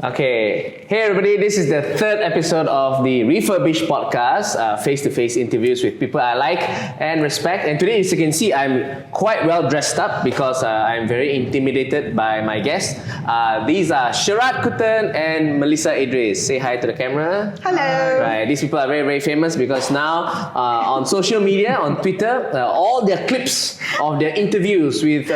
Okay, hey everybody, this is the third episode of the Refurbished podcast, face-to-face interviews with people I like and respect. And today, as you can see, I'm quite well dressed up because I'm very intimidated by my guests. These are Sharaad, Kuttan and Melisa, Idris. Say hi to the camera. Hello. Right, these people are very, very famous because now on social media, on Twitter, all their clips of their interviews with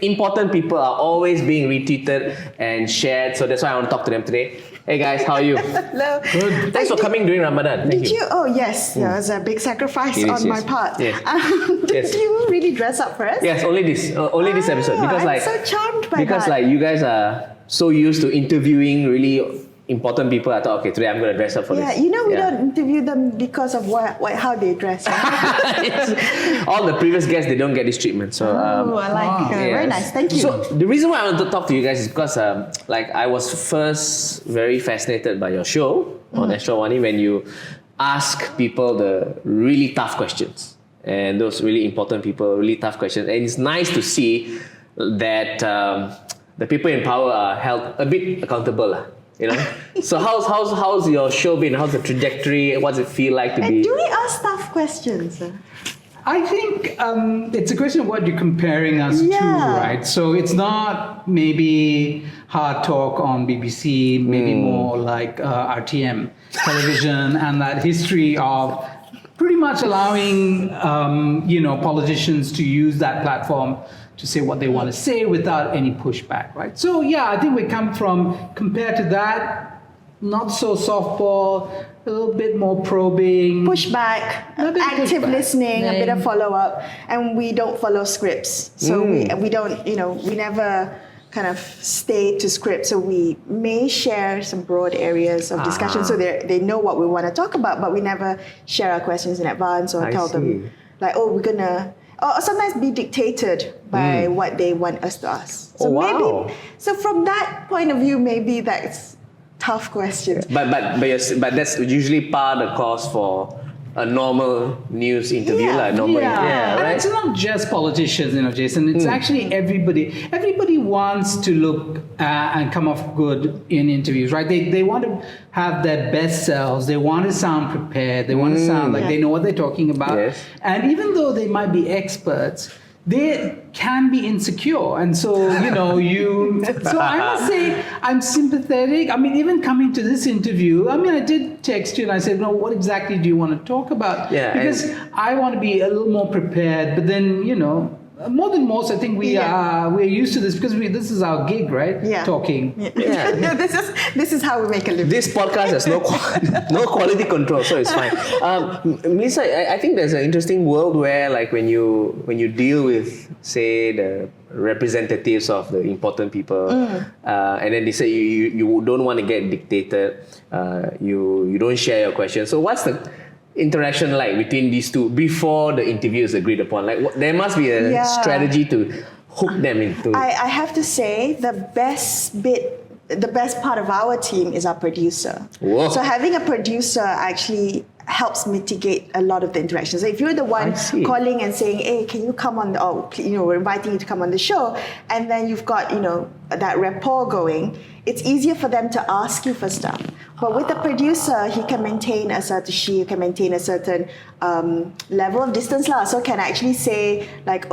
important people are always being retweeted and shared. So that's why I want to talk to them today. Hey guys, how are you? Hello. Good. Thanks for coming during Ramadan. Thank Did you? Oh yes, yeah, it was a big sacrifice on my part. Yes. Did you really dress up for us? Yes, only this episode because I'm so charmed by because that. you guys are so used to interviewing really important people. I thought, okay, today I'm going to dress up for this. Yeah, you know we don't interview them because of how they dress. Yes. All the previous guests, they don't get this treatment. So I like. Very nice. Thank you. So the reason why I want to talk to you guys is because I was first very fascinated by your show on Astro Wani when you ask people the really tough questions. And those really important people, really tough questions. And it's nice to see that the people in power are held a bit accountable. You know, so how's your show been? How's the trajectory? What does it feel like to be? Do we ask tough questions? I think it's a question of what you're comparing us to, right? So it's not maybe hard talk on BBC, maybe more like RTM television and that history of pretty much allowing politicians to use that platform to say what they want to say without any pushback, right? So yeah, I think we come from, compared to that, not so softball, a little bit more probing. Pushback, active listening, a bit of follow-up, and we don't follow scripts. So we don't, we never kind of stay to script. So we may share some broad areas of discussion so they know what we want to talk about, but we never share our questions in advance or tell them like, oh, we're going to... Or sometimes be dictated by what they want us to ask. So maybe, so from that point of view, maybe that's tough questions. But that's usually part of the course for a normal news interview, right? And it's not just politicians, Jason. It's actually everybody. Everybody wants to look and come off good in interviews, right? They want to have their best selves. They want to sound prepared. They want to sound like they know what they're talking about. Yes. And even though they might be experts, they can be insecure. And so, so I must say, I'm sympathetic. I mean, even coming to this interview, I did text you and I said, no, what exactly do you want to talk about? Yeah, because I want to be a little more prepared. But then, more than most, I think we're used to this because this is our gig, right? Yeah. Talking. Yeah. This is how we make a living. This podcast has no quality control, so it's fine. Melisa, I think there's an interesting world where, like, when you deal with, say, the representatives of the important people, and then they say you don't want to get dictated, you don't share your questions. So what's the interaction like between these two before the interview is agreed upon? Like, there must be a strategy to hook them into. I have to say the best part of our team is our producer. Whoa. So having a producer actually helps mitigate a lot of the interactions. So if you're the one calling and saying, hey, can you come on we're inviting you to come on the show, and then you've got, that rapport going, it's easier for them to ask you for stuff. But with the producer, he can maintain a certain level of distance. So can actually say, like,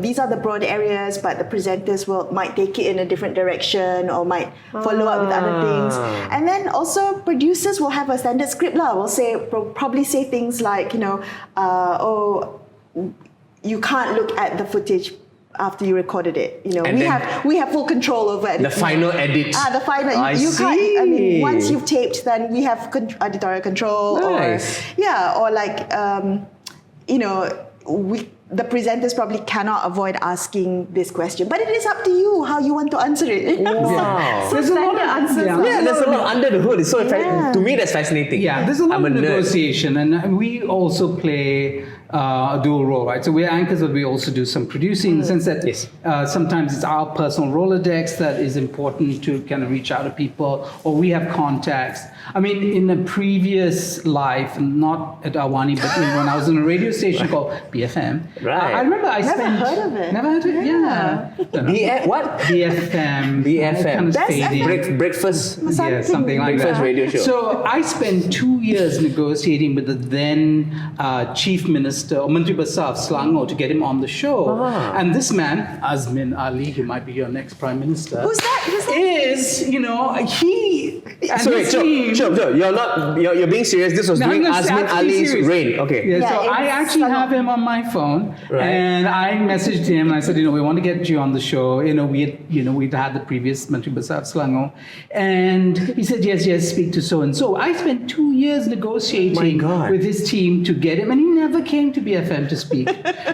these are the broad areas, but the presenters might take it in a different direction or might follow up with other things. And then also producers will have a standard script. Will probably say things like, you can't look at the footage after you recorded it, we have full control over editing. The final edit. The final. You can't. I mean, once you've taped, then we have editorial control. Nice. Or like, the presenters probably cannot avoid asking this question, but it is up to you how you want to answer it. Wow. So there's a lot of answers. There's a lot under the hood. It's so to me that's fascinating. Yeah, there's a lot of negotiation, and we also play a dual role, right? So we're anchors, but we also do some producing in the sense that sometimes it's our personal Rolodex that is important to kind of reach out to people, or we have contacts. I mean, in a previous life, not at Awani, but when I was in a radio station called BFM, I remember I Never spent... heard of it. Never heard of it? Yeah. What? BFM. BFM. Kind of That's fading. Breakfast. Yeah, something like Breakfast that. radio show. So I spent 2 years negotiating with the then Chief Minister, or Menteri Besar of Selangor, to get him on the show. And this man, Azmin Ali, who might be your next Prime Minister, Who's that? is, he and So his wait, team... sure. You're being serious. This was during Azmin absolutely Ali's serious. reign. Okay. Yeah, Yeah, so I it's actually Selangor. have him on my phone, Right. and I messaged him and I said, we want to get you on the show. We'd had the previous Menteri Besar of Selangor, and he said, yes, speak to so and so. I spent 2 years negotiating with his team to get him, and he never came to BFM to speak.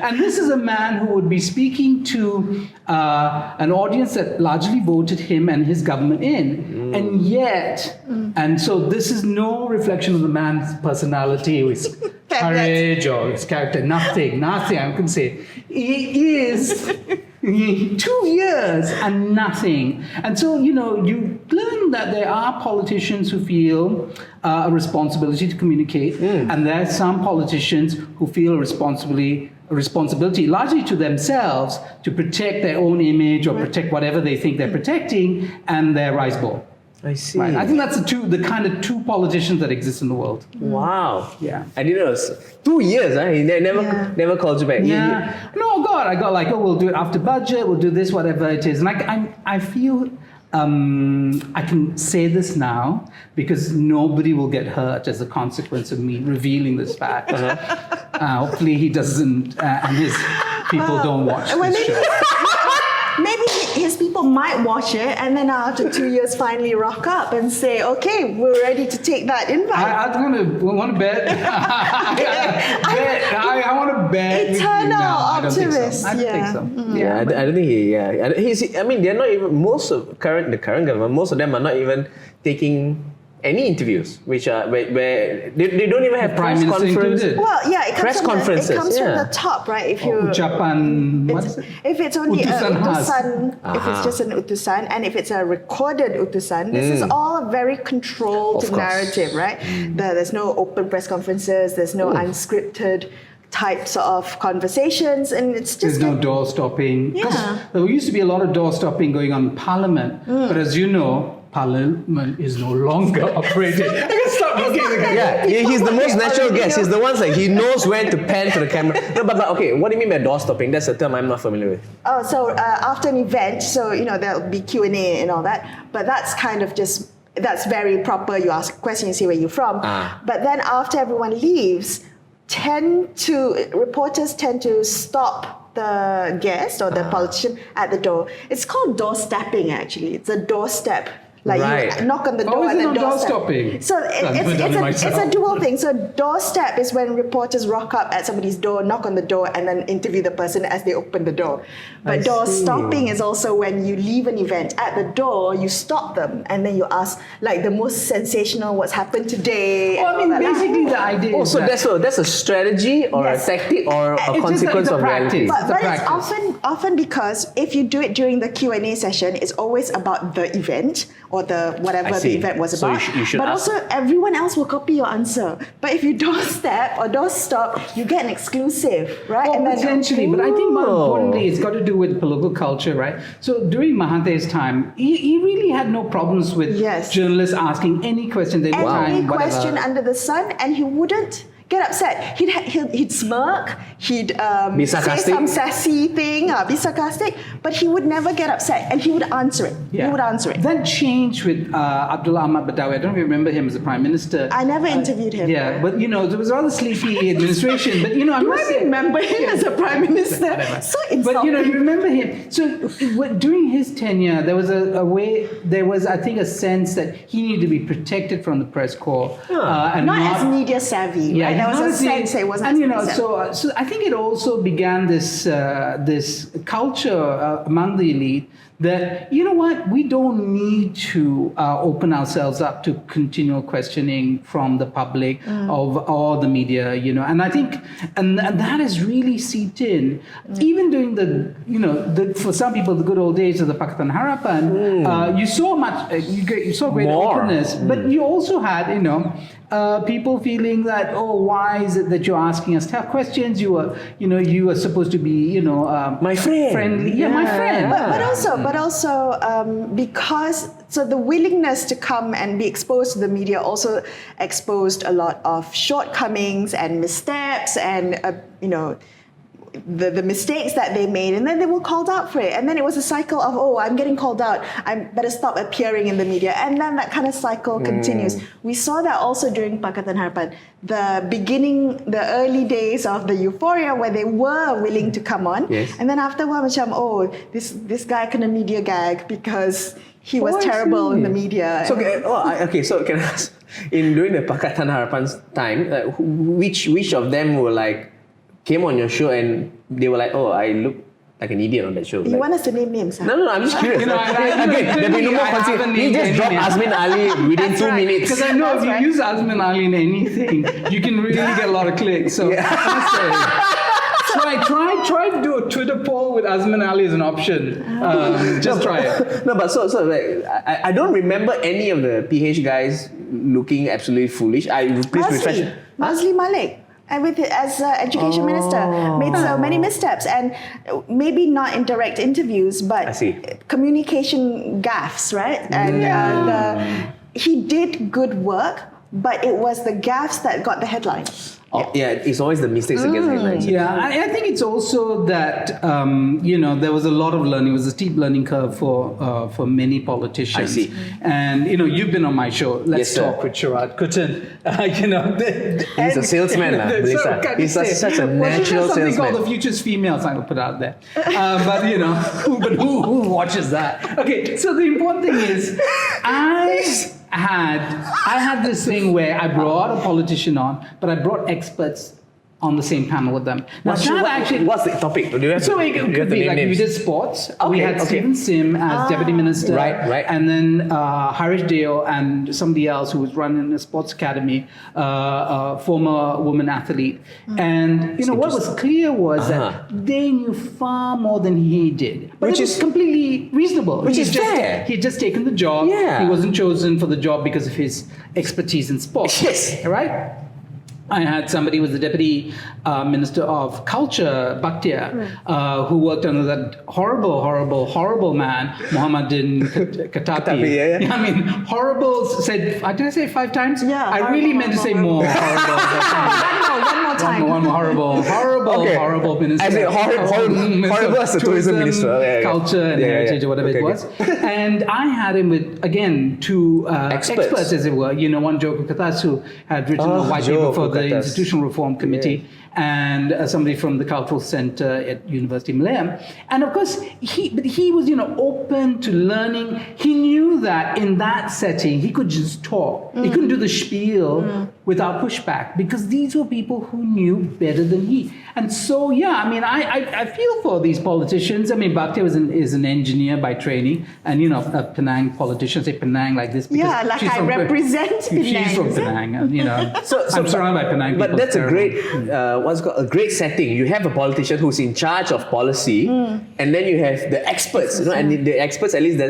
And this is a man who would be speaking to an audience that largely voted him and his government in, and yet, and so this is no reflection of the man's personality or his courage or his character. Nothing. I can say he is 2 years and nothing. And so you learn that there are politicians who feel a responsibility to communicate, and there are some politicians who feel a responsibility largely to themselves to protect their own image or protect whatever they think they're protecting and their rice bowl. I see. Right. I think that's the kind of two politicians that exist in the world. Wow. Yeah. I didn't know. It was 2 years. He never called you back. Yeah. No, God, I got like, we'll do it after budget, we'll do this, whatever it is. And I feel I can say this now because nobody will get hurt as a consequence of me revealing this fact. Hopefully he doesn't, and his people don't watch this show. Maybe his people might watch it, and then after 2 years finally rock up and say, okay, we're ready to take that invite. I want to bet. I want to bet. Eternal optimist. I don't think so. Yeah, I don't think they're not even, the current government, most of them are not even taking any interviews, which are where they don't even have Prime press Minister conferences. included. Well, yeah, it Press comes conferences, from the top, right? If you ucapan, what is it? if it's only Utusan khas. utusan, if it's just an utusan, and if it's a recorded utusan, this is all a very controlled Of course. narrative, right? There's no open press conferences, there's no unscripted types of conversations, and it's just There's no door stopping. 'Cause Yeah. there used to be a lot of door stopping going on in Parliament, but as you know, Parliament is no longer operating. I can stop looking at the camera. Yeah, he's the most natural guest. He's the one that he knows when to pan to the camera. No, but okay, what do you mean by door stopping? That's a term I'm not familiar with. Oh, so after an event, so there'll be Q&A and all that, but that's kind of just, that's very proper. You ask a question, you say where you're from. But then after everyone leaves, reporters tend to stop the guest or the politician at the door. It's called doorstepping, actually. It's a doorstep. Like Right. you knock on the door is and it then not doorstep. doorstopping? So it's a dual thing. So doorstep is when reporters rock up at somebody's door, knock on the door, and then interview the person as they open the door. But I door see. stopping is also when you leave an event at the door, you stop them, and then you ask like the most sensational, what's happened today. Well, I mean, and all that. basically the idea Oh, is so that that's a strategy or Yes. a tactic or a It's just consequence it's a of reality. practice. But, It's a but it's practice. often because if you do it during the Q&A session, it's always about the event or the whatever I the see. event was So about. you should but ask- also everyone else will copy your answer. But if you doorstep or doorstop, you get an exclusive, right? Well, potentially, but I think more Ooh. importantly, it's got to do with political culture, right? So during Mahathir's time, he really had no problems with Yes. journalists asking any questions any anytime, whatever. question under the sun, and he wouldn't get upset. He'd smirk. He'd Be say sarcastic? some sassy thing, be sarcastic, but he would never get upset, and he would answer it. Yeah. He would answer it. That changed with Abdullah Ahmad Badawi. I don't know if you remember him as the Prime Minister. I never interviewed him. Yeah, but there was a rather sleepy administration. But I Do must I say, remember him as a prime minister? Whatever. So But insulting. you remember him. So during his tenure, there was a way. There was, I think, a sense that he needed to be protected from the press corps, and not as media savvy. Yeah, right? There was a honestly, sense it wasn't. and as media savvy. so I think it also began this culture among the elite that, you know what, we don't need to open ourselves up to continual questioning from the public or the media, you know. And I think, and that has really seeped in. Even during for some people, the good old days of the Pakatan Harapan, you saw you saw great openness, but you also had, people feeling that, why is it that you're asking us tough questions? You are supposed to be, my friend, friendly. Yeah, my friend. But also because the willingness to come and be exposed to the media also exposed a lot of shortcomings and missteps and the mistakes that they made, and then they were called out for it, and then it was a cycle of I'm getting called out, I better stop appearing in the media, and then that kind of cycle continues. We saw that also during Pakatan Harapan, the early days of the euphoria where they were willing to come on, and then after a while macam, this guy kena media gag because he was terrible in the media. So so can I ask, during the Pakatan Harapan's time, which of them were came on your show and they were like, I look like an idiot on that show? You want us to name names? Huh? No, I'm just curious. There'll be no more consequence. He just dropped Azmin Ali within 2 minutes. Because I know if you use Azmin Ali in anything, you can really get a lot of clicks. So try to do a Twitter poll with Azmin Ali as an option. Just try it. No, but so I don't remember any of the PH guys looking absolutely foolish. Please refresh. Masli Malik. As education minister, made so many missteps, and maybe not in direct interviews, but communication gaffes, right? And he did good work, but it was the gaffes that got the headlines. It's always the mistakes that get headlines. Yeah, I think it's also that there was a lot of learning. It was a steep learning curve for many politicians. I see. And you've been on my show. Let's Yes, talk with Sharaad Kuttan. He's a salesman, Melisa. He's such a natural something salesman. called the Future's Females. I'm gonna put out there. But who watches that? Okay, so the important thing is, I had this thing where I brought a politician on, but I brought experts on the same panel with them. Now, what's the topic? Do you have it could be like we did sports. We had Stephen Sim as deputy minister, right, and then Harish Deo and somebody else who was running a sports academy, former woman athlete. And what was clear was that they knew far more than he did, which is completely reasonable. Which is fair. He'd just taken the job. Yeah. He wasn't chosen for the job because of his expertise in sports. Yes. Right? I had somebody who was the Deputy Minister of Culture, Bhatia, who worked under that horrible man, Muhammadin Katapi. Yeah. I mean, horrible said, did I say 5 times? Yeah. I really meant to say more horrible. One more time. One horrible minister. I say horrible as the tourism minister. Culture and heritage or whatever it was. And I had him with, again, 2 experts, as it were. One, Joko Katas, who had written a white paper for the Institutional Reform Committee, and somebody from the Cultural Center at University Malaya. And of course, he was open to learning. He knew that in that setting, he could just talk. He couldn't do the spiel without pushback, because these were people who knew better than he. And so, I feel for these politicians. I mean, Bhatia is an engineer by training, and a Penang politician, say Penang like this. Yeah, like I represent Penang. She's from Penang, and so I'm surrounded by Penang people. But that's a great, a great setting. You have a politician who's in charge of policy, and then you have the experts, and the experts, at least,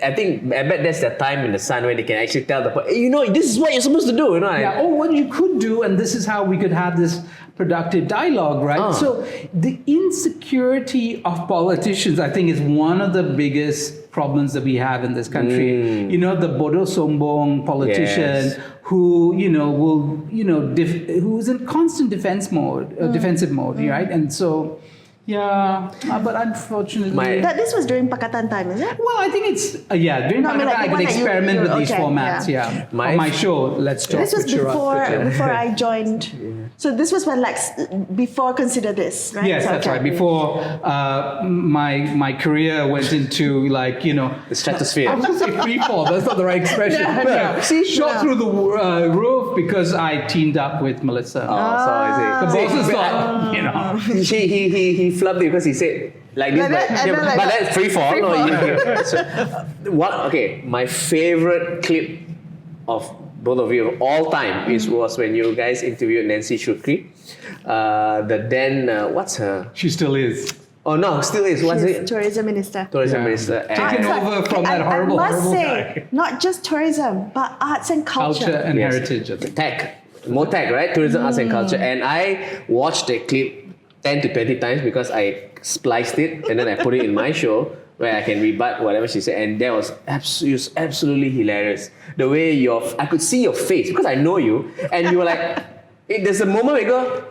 I bet that's the time in the sun where they can actually tell this is what you're supposed to do, what you could do, and this is how we could have this productive dialogue, right? So the insecurity of politicians, I think, is one of the biggest problems that we have in this country. The bodoh sombong politician who, who's in constant defensive mode, right? And so, but unfortunately... This was during Pakatan time, is it? Well, I think it's, during Pakatan I could experiment with these formats, On my show, Let's Talk. This was before I joined. So this was when, before Consider This, right? Yes, that's right. Before my career went into, the stratosphere. I was going to say free fall. That's not the right expression. Shot through the roof because I teamed up with Melisa. The bosses thought, He flubbed it because he said, like this, Like that, and then like but that. that's free fall. Free No, fall. so, okay, my favorite clip of both of you of all time was when you guys interviewed Nancy Shukri. What's her? She still is. Oh no, still is. What's She's it? tourism minister. Tourism Yeah. minister. Taken over from that horrible, I must horrible say, guy. not just tourism, but arts and Culture and Yes. heritage, I think. Tech. More tech, right? Tourism, arts and culture. And I watched the clip 10 to 20 times because I spliced it and then I put it in my show where I can rebut whatever she said. And that was absolutely hilarious. The way I could see your face because I know you. And you were like, there's a moment where you go,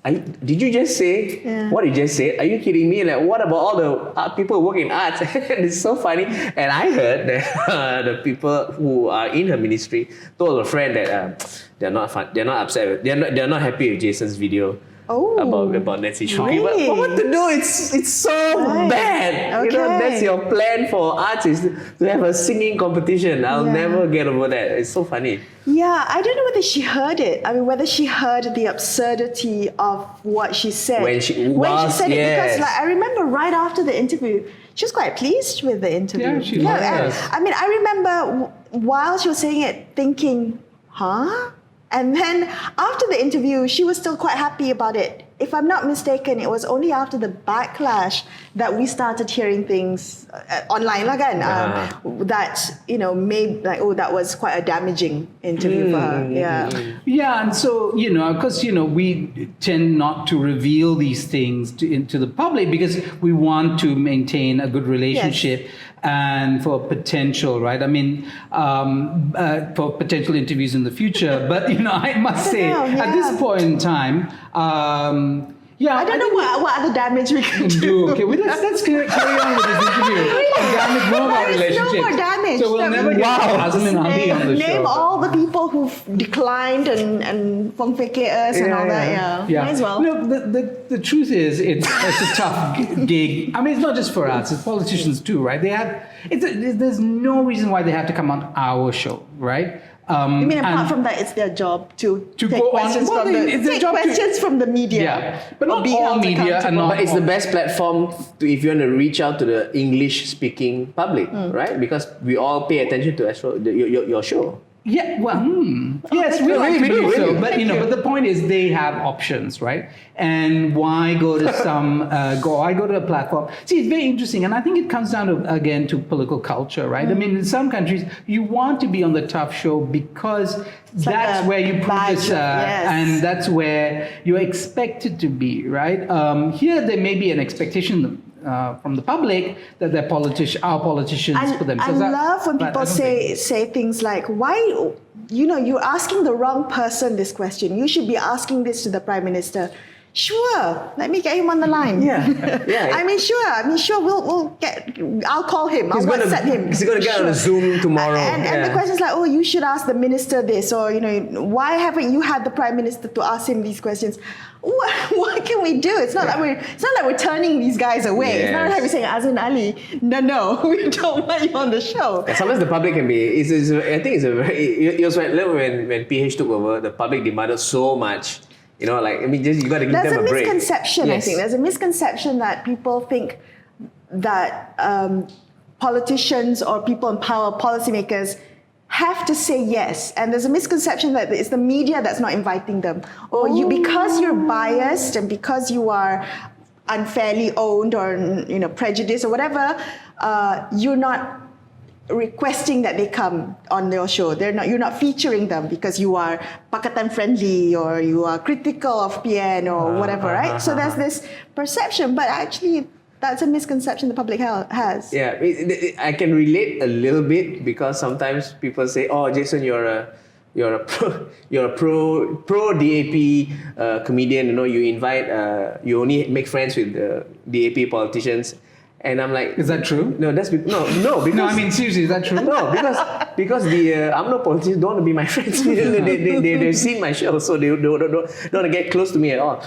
did you just say what you just said? Are you kidding me? Like, what about all the people who work in arts? It's so funny. And I heard that the people who are in her ministry told a friend that they're not upset with, they're not happy with Jason's video. About Nancy Shukri. Really? But what to do? It's so bad. Okay. That's your plan for arts is to have a singing competition. I'll never get over that. It's so funny. Yeah, I don't know whether she heard it. I mean, whether she heard the absurdity of what she said. When she said it, yes. because like, I remember right after the interview, she was quite pleased with the interview. Yeah, she was. and, I mean, I remember while she was saying it, thinking, huh? And then after the interview, she was still quite happy about it. If I'm not mistaken, it was only after the backlash that we started hearing things online that made like, that was quite a damaging interview for her. Yeah. Yeah, and so, because, we tend not to reveal these things into the public because we want to maintain a good relationship. And for potential, right? I mean, for potential interviews in the future. But, I must say, at this point in time, I don't know what other damage we can do. Okay, let's carry on with this interview. Damage more of our relationship. No more damage. So we'll never get Azam and Ali on the show. Name all the people who've declined and fong fake us and all that. Yeah, might as well. No, the truth is, it's a tough gig. I mean, it's not just for us; it's politicians too, right? There's no reason why they have to come on our show, right? I mean, apart from that, it's their job to take go questions on. from the media. Yeah, but not all media are not. But it's the best platform if you want to reach out to the English-speaking public, right? Because we all pay attention to your show. Yeah, well, yes, we like to do so, but but the point is they have options, right? And why go to why go to a platform? See, it's very interesting, and I think it comes down to political culture, right? I mean, in some countries, you want to be on the tough show because that's like where you prove yourself, and that's where you're expected to be, right? Here, there may be an expectation from the public that our politicians put themselves I up. love when people say things like, why, you're asking the wrong person this question. You should be asking this to the Prime Minister. Sure, let me get him on the line. Yeah. I mean, sure, I'll call him. I'll WhatsApp him. He's going to get on a Zoom tomorrow. And the question is like, you should ask the minister this, or, why haven't you had the Prime Minister to ask him these questions? What can we do? It's not like we're turning these guys away. Yes. It's not like we're saying, Azam Ali, no, we don't want you on the show. And sometimes the public can be. I think it's a very. It was when PH took over, the public demanded so much. You got to give them a break. There's a misconception, I think. There's a misconception that people think that politicians or people in power, policymakers, have to say yes. And there's a misconception that it's the media that's not inviting them. Or because you're biased and because you are unfairly owned or prejudiced or whatever, you're not requesting that they come on your show. You're not featuring them because you are Pakatan friendly or you are critical of PN or whatever, right? So there's this perception, but actually that's a misconception the public has. Yeah, I can relate a little bit because sometimes people say, "Oh, Jason, you're a pro DAP comedian. You invite, you only make friends with DAP politicians." And I'm like, is that trtrue? No, that's because no. I mean, seriously, is that true? No, because the AMNO politicians don't want to be my friends. They've seen my show, so they don't want to get close to me at all.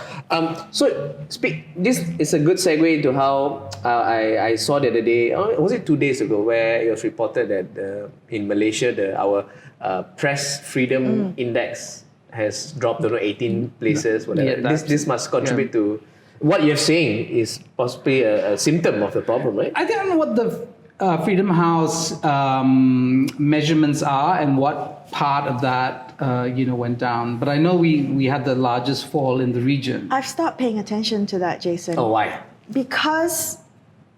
This is a good segue into how I saw the other day. Was it 2 days ago where it was reported that in Malaysia our press freedom index has dropped 18 places. Whatever. Yeah, this must contribute to what you're saying is possibly a symptom of the problem, right? I don't know what the Freedom House measurements are and what part of that went down. But I know we had the largest fall in the region. I've stopped paying attention to that, Jason. Oh, why? Because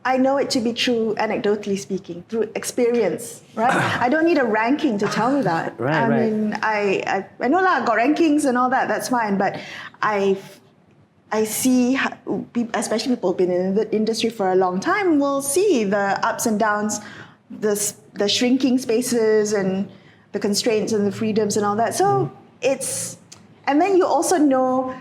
I know it to be true, anecdotally speaking, through experience, right? I don't need a ranking to tell me that. Right, I right. mean, I know I've got rankings and all that, that's fine, but I see, especially people who've been in the industry for a long time, will see the ups and downs, the shrinking spaces and the constraints and the freedoms and all that. So and then you also know,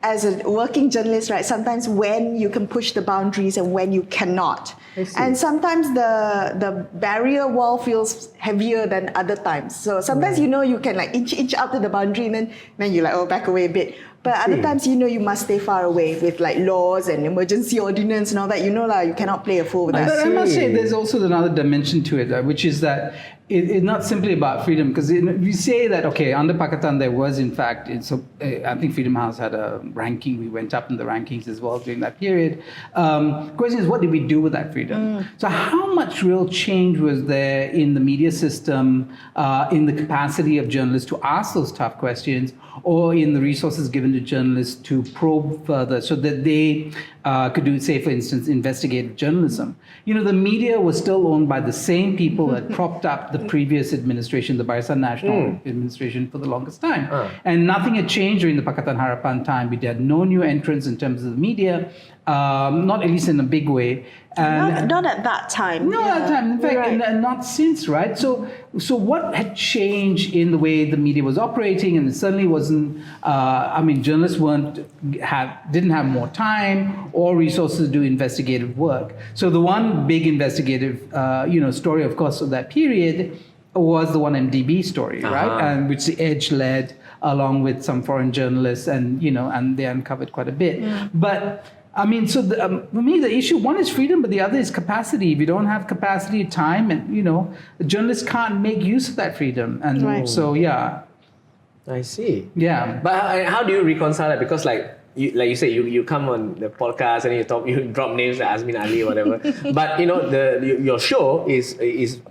as a working journalist, right, sometimes when you can push the boundaries and when you cannot. And sometimes the barrier wall feels heavier than other times. So sometimes you can like inch up to the boundary and then you like, back away a bit. But other times you must stay far away with like laws and emergency ordinance and all that. You cannot play a fool with that. But I must say there's also another dimension to it, which is that it's not simply about freedom, because we say that, okay, under Pakistan there was in fact, I think Freedom House had a ranking, we went up in the rankings as well during that period. The question is, what did we do with that freedom? So how much real change was there in the media system, in the capacity of journalists to ask those tough questions, or in the resources given to journalists to probe further so that they could do, say, for instance, investigative journalism? The media was still owned by the same people that propped up the previous administration, the Barisan Nasional administration, for the longest time. And nothing had changed during the Pakatan Harapan time. We had no new entrants in terms of the media, not at least in a big way. And not at that time. no, at that time. In fact, Right. and not since, right? So what had changed in the way the media was operating? And it certainly wasn't. Journalists didn't have more time or resources to do investigative work. So the one big investigative, story, of course, of that period was the 1MDB story, right? And which the Edge led along with some foreign journalists, and they uncovered quite a bit. But for me, the issue, one is freedom, but the other is capacity. If you don't have capacity, time, and, journalists can't make use of that freedom. And so, yeah. I see. Yeah. But how do you reconcile that? Because like you say, you come on the podcast and you drop names like Azmin Ali or whatever. But your show is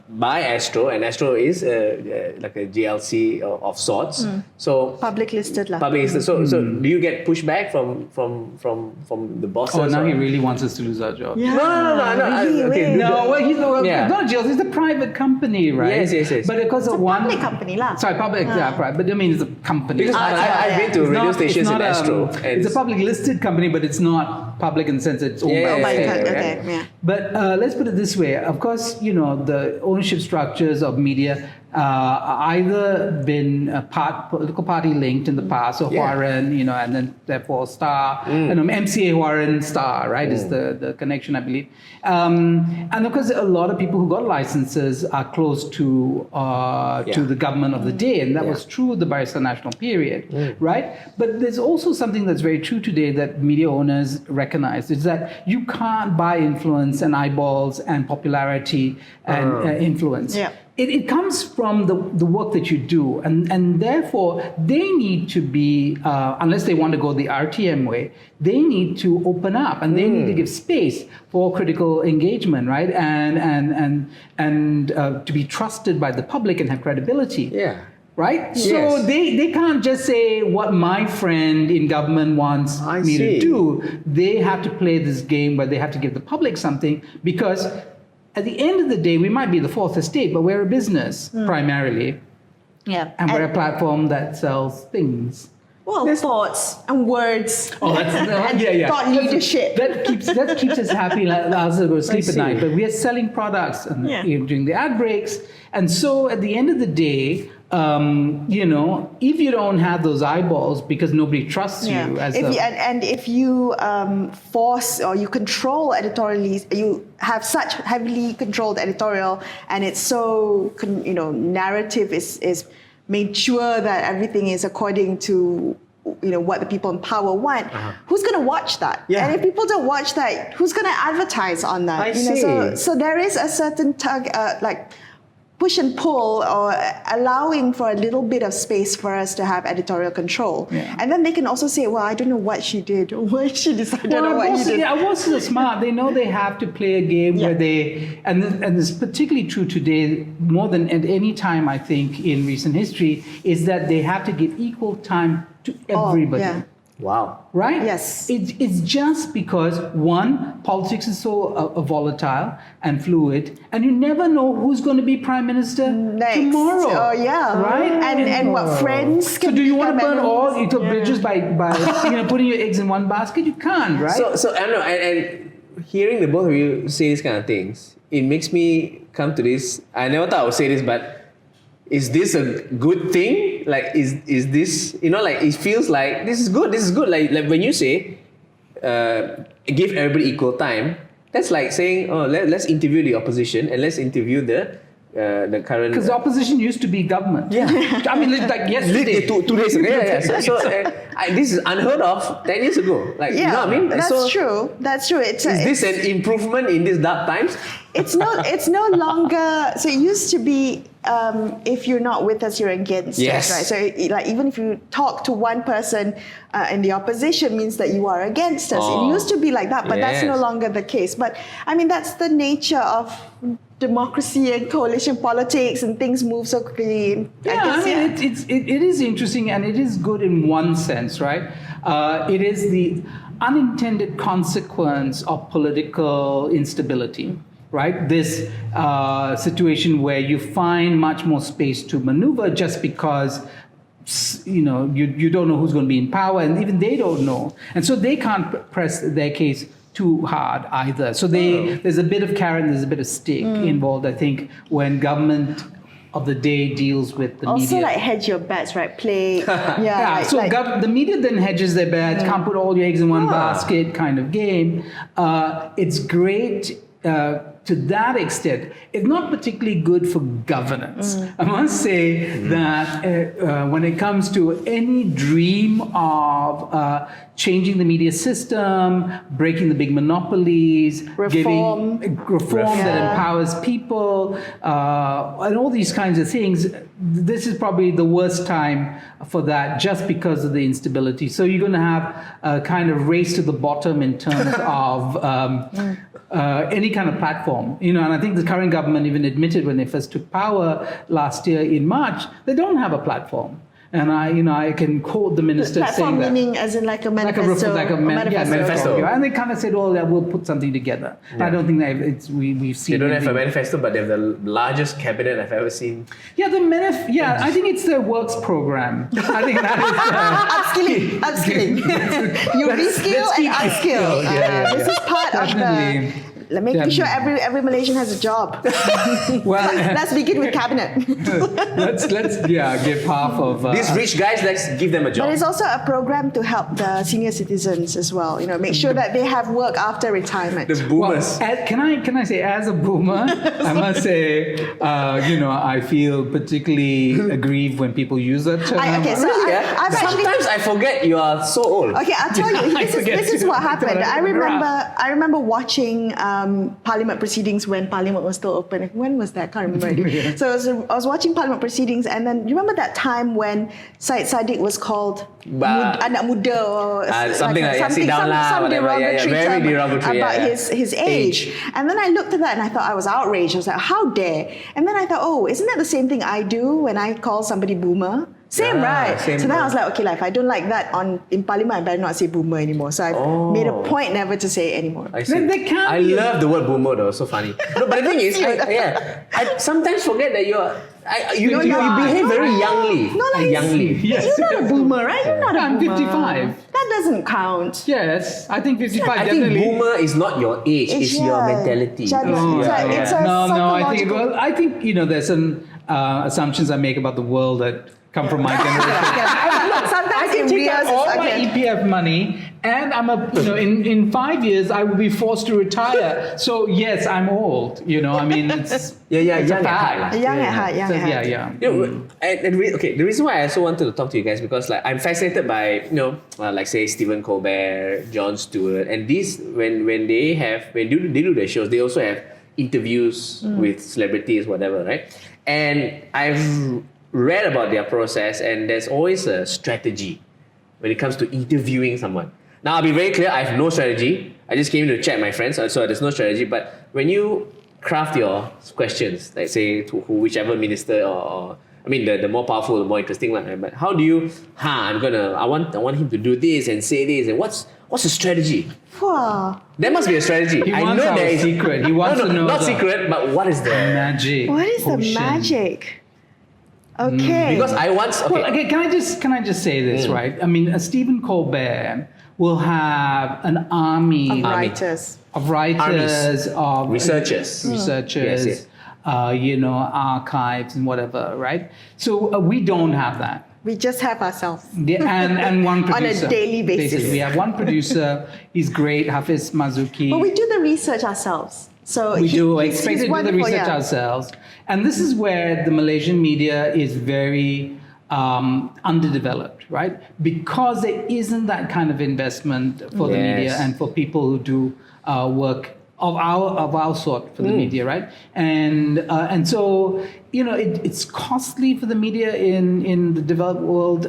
by Astro, and Astro is like a GLC of sorts. So Public listed. So do you get pushback from the bosses? Oh, now he really wants us to lose our job. Yeah. No. Really? He's not jails. He's a private company, right? Yes. But because of one public company lah. Sorry, public, private. But it's a company. Because I've been to radio stations in Astro. It's a public listed company, but it's not public in the sense it's owned by Okay. But let's put it this way. Of course, the ownership structures of media either been political party linked in the past, so Huaren, and then therefore Star, MCA Huaren Star, right, is the connection, I believe. And of course, a lot of people who got licenses are close to the government of the day, and that was true of the Barisan Nasional period, right? But there's also something that's very true today that media owners recognize, is that you can't buy influence and eyeballs and popularity and influence. Yeah. It comes from the work that you do, and therefore they need to be, unless they want to go the RTM way, they need to open up and they need to give space for critical engagement, right? And to be trusted by the public and have credibility. Yeah. Right? Yes. So they can't just say what my friend in government wants me to do. They have to play this game where they have to give the public something, because at the end of the day, we might be the fourth estate, but we're a business primarily. Yeah. And we're a platform that sells things. Well, thoughts and words. Oh, that's thought leadership. That keeps us happy, allows us to go to sleep at night. But we are selling products and during the ad breaks. And so at the end of the day, if you don't have those eyeballs because nobody trusts you, if you force or you control editorially, you have such heavily controlled editorial, and it's so narrative is made sure that everything is according to what the people in power want. Who's going to watch that? Yeah. And if people don't watch that, who's going to advertise on that? I see. So there is a certain push and pull or allowing for a little bit of space for us to have editorial control. Yeah. And then they can also say, well, I don't know what she did or why she decided on what he did. Yeah, bosses are smart. They know they have to play a game where and it's particularly true today more than at any time, I think, in recent history, is that they have to give equal time to everybody. Yeah. Wow. Right? Yes. It's just because, one, politics is so volatile and fluid, and you never know who's going to be prime minister Next. tomorrow. Oh, yeah. Right? And what friends So can do you want to become burn all enemies? your bridges by putting your eggs in one basket? You can't, right? So I don't know, and hearing the both of you say these kind of things, it makes me come to this. I never thought I would say this, but is this a good thing? Like, is this, like, it feels like this is good. Like when you say, give everybody equal time, that's like saying, oh, let's interview the opposition and let's interview the current. Because the opposition used to be government. Yeah. I mean, like yesterday. 2 days ago. Yeah. So this is unheard of 10 years ago. Like, you know what I mean? That's true. That's true. Is this an improvement in these dark times? It's no longer. So it used to be, if you're not with us, you're against Yes. us, right? So like even if you talk to one person in the opposition, means that you are against us. Oh. It used to be like that, but that's no Yes. longer the case. But I mean, that's the nature of democracy and coalition politics, and things move so quickly. It is interesting and it is good in one sense, right? It is the unintended consequence of political instability, right? This situation where you find much more space to maneuver just because you don't know who's going to be in power, and even they don't know, and so they can't press their case too hard either. So there's a bit of carrot, there's a bit of stick involved, I think, when government of the day deals with the Also, media. like hedge your bets, right? Play, The media then hedges their bets, can't put all your eggs in one basket kind of game. It's great to that extent. It's not particularly good for governance. I must say that when it comes to any dream of changing the media system, breaking the big monopolies, Reform. giving reform that empowers people, and all these kinds of things, this is probably the worst time for that, just because of the instability. So you're going to have a kind of race to the bottom in terms of any kind of platform, and I think the current government even admitted when they first took power last year in March, they don't have a platform. And I can quote the minister saying that. Platform meaning as in like a manifesto. manifesto. And they kind of said, "Oh, yeah, we'll put something together." Yeah. I don't think that we've seen. They don't have anything. a manifesto, but they have the largest cabinet I've ever seen. Yeah, I think it's their works program. I think that is Upskilling. You reskill and upskill. This is part of the. Making sure every Malaysian has a job. Well, let's begin with cabinet. let's give half of These rich guys, let's give them a job. But it's also a program to help the senior citizens as well. Make sure that they have work after retirement. The boomers. Well, can I say, as a boomer, I must say, I feel particularly aggrieved when people use that term. Sometimes I forget you are so old. Okay, I'll tell you. This is what happened. I remember watching Parliament proceedings when Parliament was still open. When was that? I can't remember. Yeah. So I was watching Parliament proceedings, and then you remember that time when Syed Saddiq was called anak muda or something like that. Sit down lah, some whatever. derogatory Very term derogatory about his age. And then I looked at that and I thought I was outraged. I was like, how dare? And then I thought, oh, isn't that the same thing I do when I call somebody boomer? Same, right? Same, so then I was like, okay, if I don't like that in Parliament, I better not say boomer anymore. So I made a point never to say it anymore. I love the word boomer though, so funny. No, but the thing is, I sometimes forget that you behave very youngly. Youngly. Yes. You're not a boomer, right? You're not a I'm boomer. 55. That doesn't count. Yes, I think 55 I definitely. think boomer is not your age, it's your mentality. It's a No, I think there's some assumptions I make about the world that come from my generation. Look, sometimes I can take out all my okay. EPF money, and I'm in 5 years I will be forced to retire. So yes, I'm old. I mean, it's young at heart. Young at heart. The reason why I also wanted to talk to you guys, because I'm fascinated by like say Stephen Colbert, Jon Stewart, and these when they do their shows, they also have interviews with celebrities, whatever, right? And I've read about their process, and there's always a strategy when it comes to interviewing someone. Now, I'll be very clear, I have no strategy. I just came to chat my friends, so there's no strategy. But when you craft your questions, like say to whichever minister or I mean, the more powerful, the more interesting one. But how do you? I want him to do this and say this. And what's the strategy? Wow. There must be a strategy. He wants our secret. He wants to know. Not secret, but what is the magic? What is the magic? Okay. Because I once. Okay. Well, okay. Can I just say this, right? I mean, Stephen Colbert will have an army Of writers. Armies. of Researchers. researchers, Yes. archives and whatever, right? So we don't have that. We just have ourselves. Yeah, and one producer. On a daily basis. We have one producer. He's great, Hafiz Mazuki. But we do the research ourselves. So We do he's expect to do the wonderful, research yeah. ourselves. And this is where the Malaysian media is very underdeveloped, right? Because there isn't that kind of investment for the media and for people who do work of our sort for the media, right? And so it's costly for the media in the developed world.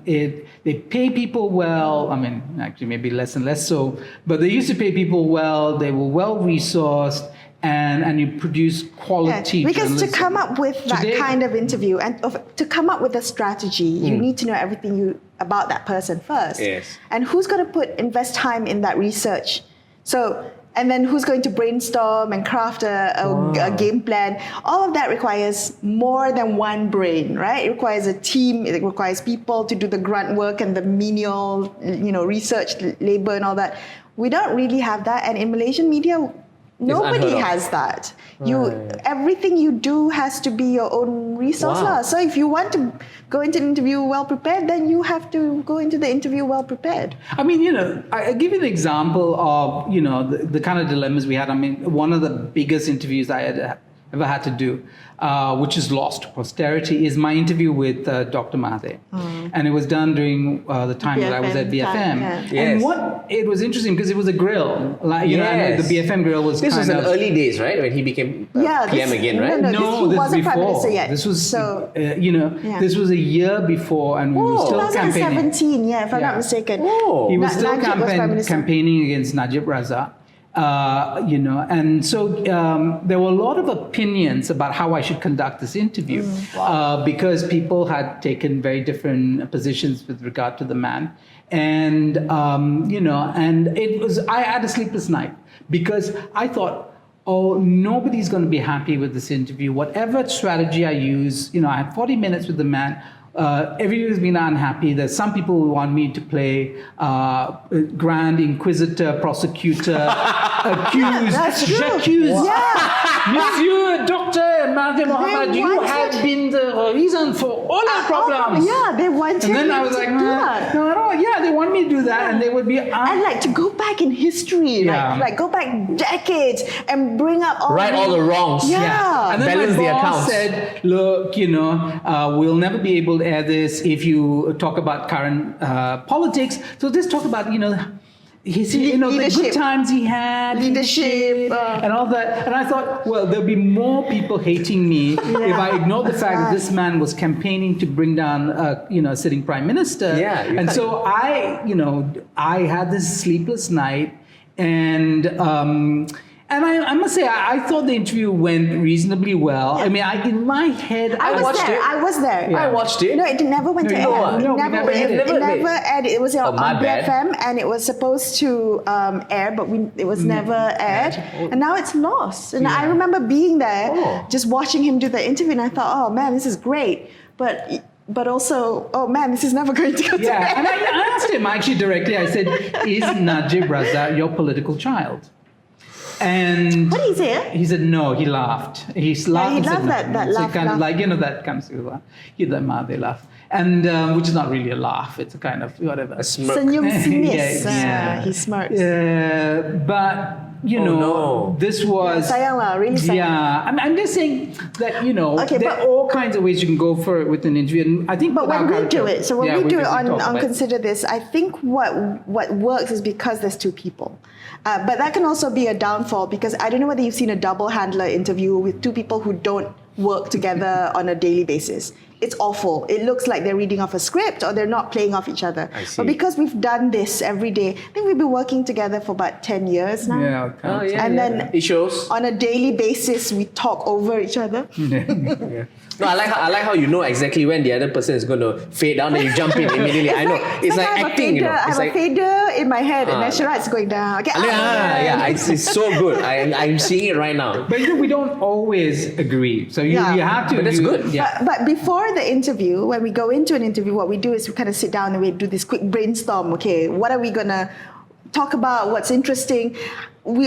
They pay people well. I mean, actually, maybe less and less so. But they used to pay people well. They were well resourced. And you produce quality because journalism. to come up with that kind of interview and to come up with a strategy, you need to know everything about that person first. Yes. And who's going to invest time in that research? So, and then who's going to brainstorm and craft a game plan? All of that requires more than one brain, right? It requires a team. It requires people to do the grunt work and the menial, research labor and all that. We don't really have that. And in Malaysian media, nobody has that. Everything you do has to be your own resource. Wow. So if you want to go into an interview well prepared, then you have to go into the interview well prepared. I mean, I give you an example of, the kind of dilemmas we had. I mean, one of the biggest interviews I had ever had to do, which is lost to posterity, is my interview with Dr. Mahathir. And it was done during the time that I was at BFM. And it was interesting because it was a grill. And the BFM grill was This was in the early days, right? When he became PM again, right? No, he wasn't before. Prime Minister yet. This was, this was a year before, and we were still campaigning. 2017, if I'm not mistaken. He was still Najib was Prime Minister. campaigning against Najib Razak. And so there were a lot of opinions about how I should conduct this interview because people had taken very different positions with regard to the man. And, and I had a sleepless night because I thought, nobody's going to be happy with this interview. Whatever strategy I use, I had 40 minutes with the man. Everyone's been unhappy. There's some people who want me to play Grand Inquisitor, Prosecutor, Accused, that's true. J'accuse. Yeah. Monsieur Dr. Mahathir Mohamad, you have been the reason for all our problems. They wanted And then I was to like, do that. no, they want me to do that, and they would be. And to go back in history, like go back decades and bring up all all the wrongs. Yeah. And then Balance my the boss accounts. said, look, we'll never be able to air this if you talk about current politics. So just talk about, the good times he had, leadership, and all that. And I thought, well, there'll be more people hating me if I ignore the fact that this man was campaigning to bring down, a sitting prime minister. And so I had this sleepless night, and I must say, I thought the interview went reasonably well. I mean, in my head, I was there. I watched it. No, it never went to air. No, we never aired it. It never aired. It was on my bad. BFM, and it was supposed to air, but it was never aired. And now it's lost. And I remember being there, just watching him do the interview, and I thought, oh man, this is great. But also, oh man, this is never going to go to air. And I asked him actually directly. I said, is Najib Razak your political child? And what did he say? He said no. He laughed. He laughed. He loved that laugh. Kind of like that comes with they laugh, and which is not really a laugh. It's a kind of whatever. A smirk. Senyum sinis. Yeah. He smirks. But this was. Sayang lah, really sayang. Yeah, I'm just saying that Okay, there but are all kinds of ways you can go for it with an interview. And I think, But when we do it, when we do it on talk Consider This, I think what works is because there's two people. But that can also be a downfall because I don't know whether you've seen a double handler interview with two people who don't work together on a daily basis. It's awful. It looks like they're reading off a script or they're not playing off each other. I see. But because we've done this every day, I think we've been working together for about 10 years now. Yeah. And then it shows. on a daily basis, we talk over each other. Yeah. No, I like how you know exactly when the other person is going to fade down and you jump in immediately. I know. It's like I have acting, a fader, I have a fader in my head and then Sharaad's going down. Okay. It's so good. I'm seeing it right now. But we don't always agree. So you have to. But that's good. Yeah. But before the interview, when we go into an interview, what we do is we kind of sit down and we do this quick brainstorm. Okay, what are we going to talk about? What's interesting?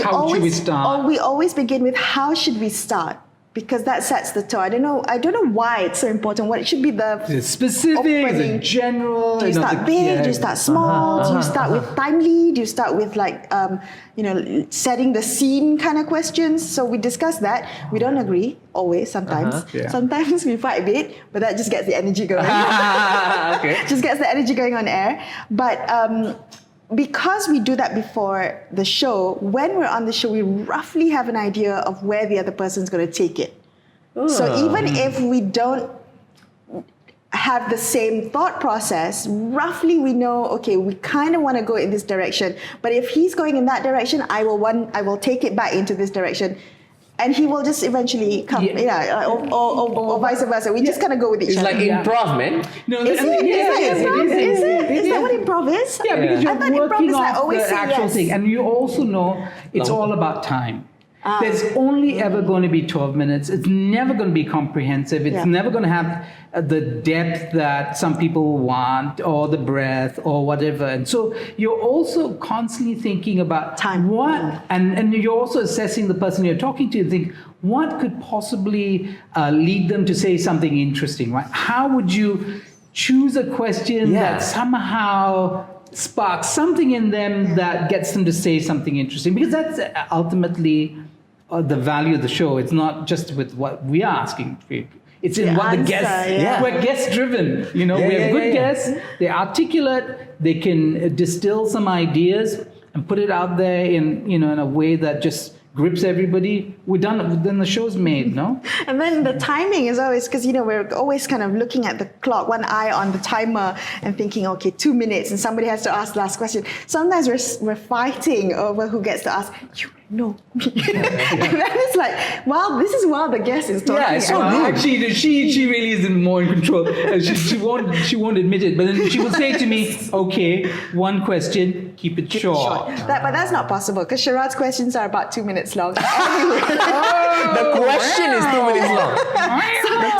How should we start? Or we always begin with how should we start? Because that sets the tone. I don't know why it's so important. What it should be the specific, opening. the general. Do you start big? Do you start small? Do you start with timely? Do you start with setting the scene kind of questions? So we discuss that. We don't agree always. Sometimes, sometimes we fight a bit, but that just gets the energy going. Okay. Just gets the energy going on air. But because we do that before the show, when we're on the show, we roughly have an idea of where the other person's going to take it. So even if we don't have the same thought process, roughly we know, okay, we kind of want to go in this direction. But if he's going in that direction, I will take it back into this direction. And he will just eventually come, or vice versa. We just kind of go with each other. It's like improv, man. No, Is that what improv is? Yeah, because you're working off the actual yes. thing. And you also know it's all about time. There's only ever going to be 12 minutes. It's never going to be comprehensive. It's never going to have the depth that some people want or the breadth or whatever. And so you're also constantly thinking about time. And you're also assessing the person you're talking to and think, what could possibly lead them to say something interesting, right? How would you choose a question that somehow sparks something in them that gets them to say something interesting? Because that's ultimately the value of the show. It's not just with what we are asking. It's in what the guests. We're guest driven. We have good guests. They're articulate. They can distill some ideas and put it out there in a way that just grips everybody. Then the show's made, no? And then the timing is always, because we're always kind of looking at the clock, one eye on the timer and thinking, okay, 2 minutes and somebody has to ask the last question. Sometimes we're fighting over who gets to ask, no. And then it's like, wow, this is while the guest is talking. Yeah, it's so rude. Actually, she really isn't more in control. She won't admit it, but then she will say to me, okay, one question, keep it short. But that's not possible because Sharaad's questions are about 2 minutes long. The question is 2 minutes long.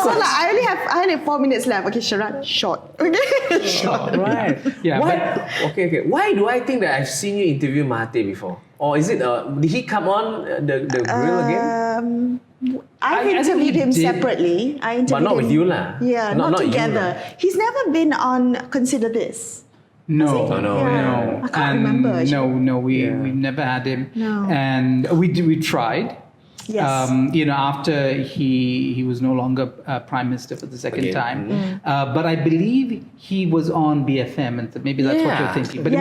So I only have 4 minutes left. Okay, Sharaad, short. Okay, short. Right. Yeah. Okay. Why do I think that I've seen you interview Mahathir before? Or is it? Did he come on the grill again? I've interviewed him separately. But not with you lah. Yeah, not together. He's never been on Consider This. No. I can't remember. No, we've never had him. No. And we tried. Yes. After he was no longer Prime Minister for the second time. But I believe he was on BFM, and maybe that's what you're thinking. But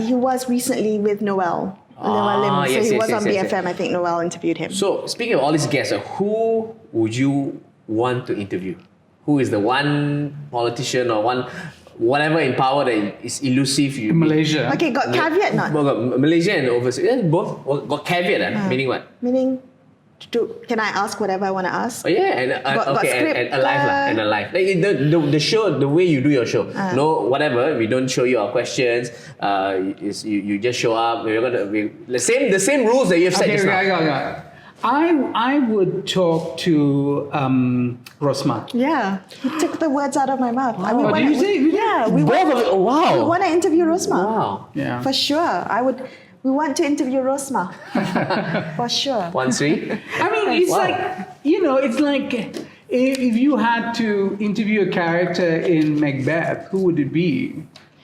he was recently with Noel. Noel Lim. So he was on BFM. I think Noel interviewed him. So speaking of all these guests, who would you want to interview? Who is the one politician or one whatever in power that is elusive? Malaysia. Okay, got caveat not? Got Malaysia and overseas. Yeah, both got caveat. Meaning what? Meaning, can I ask whatever I want to ask? Oh yeah, and alive. Like the show, the way you do your show. No, whatever. We don't show you our questions. You just show up. We're gonna the same rules that you've set just now. I would talk to Rosma. Yeah, he took the words out of my mouth. I mean, did you say? Yeah, we want to interview Rosma. Wow. Yeah, for sure. We want to interview Rosma. For sure. 1-3. I mean, it's it's like if you had to interview a character in Macbeth, who would it be?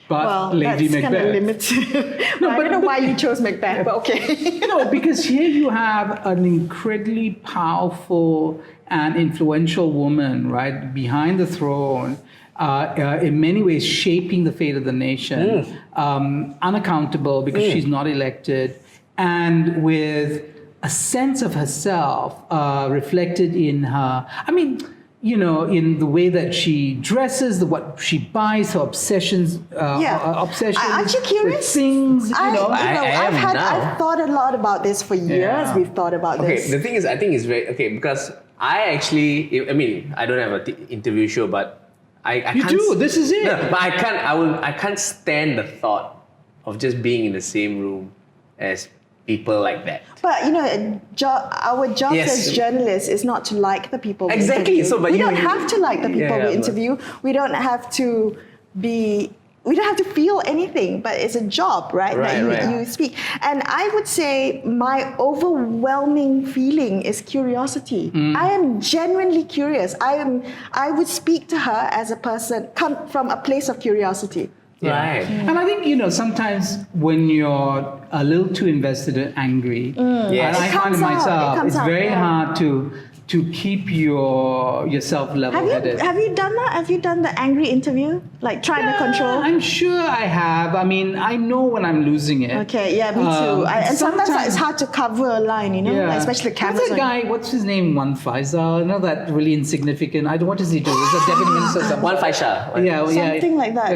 But Lady that's Macbeth. Kind of limited. I don't know why you chose Macbeth, but okay. No, because here you have an incredibly powerful an influential woman, right, behind the throne, in many ways shaping the fate of the nation, unaccountable because she's not elected, and with a sense of herself reflected in her. I mean, in the way that she dresses, what she buys, her obsessions, obsessions Aren't you curious? with things. I've thought a lot about this for years. Yeah. We've thought about this. Okay, the thing is, I think it's very because I don't have an interview show, but I can't. You do. This is it. No, but I can't stand the thought of just being in the same room as people like that. But our job as journalists is not to like the people. Exactly. We interview. So, but we don't have to like the people we but- interview. We don't have to be. We don't have to feel anything, but it's a job, right? That you speak. And I would say my overwhelming feeling is curiosity. I am genuinely curious. I would speak to her as a person, come from a place of curiosity. Right. And I think, sometimes when you're a little too invested and angry, and Yes. I find it myself, it's very yeah. hard to keep yourself level-headed. Have you done that? Have you done the angry interview? Like trying to control? I'm sure I have. I mean, I know when I'm losing it. Okay, yeah, me too. And sometimes it's hard to cover a line, especially the cameras. What's that guy? What's his name? One Faisal. That really insignificant. What does he do? Is that deputy minister? or something? One Faisha. Something like that.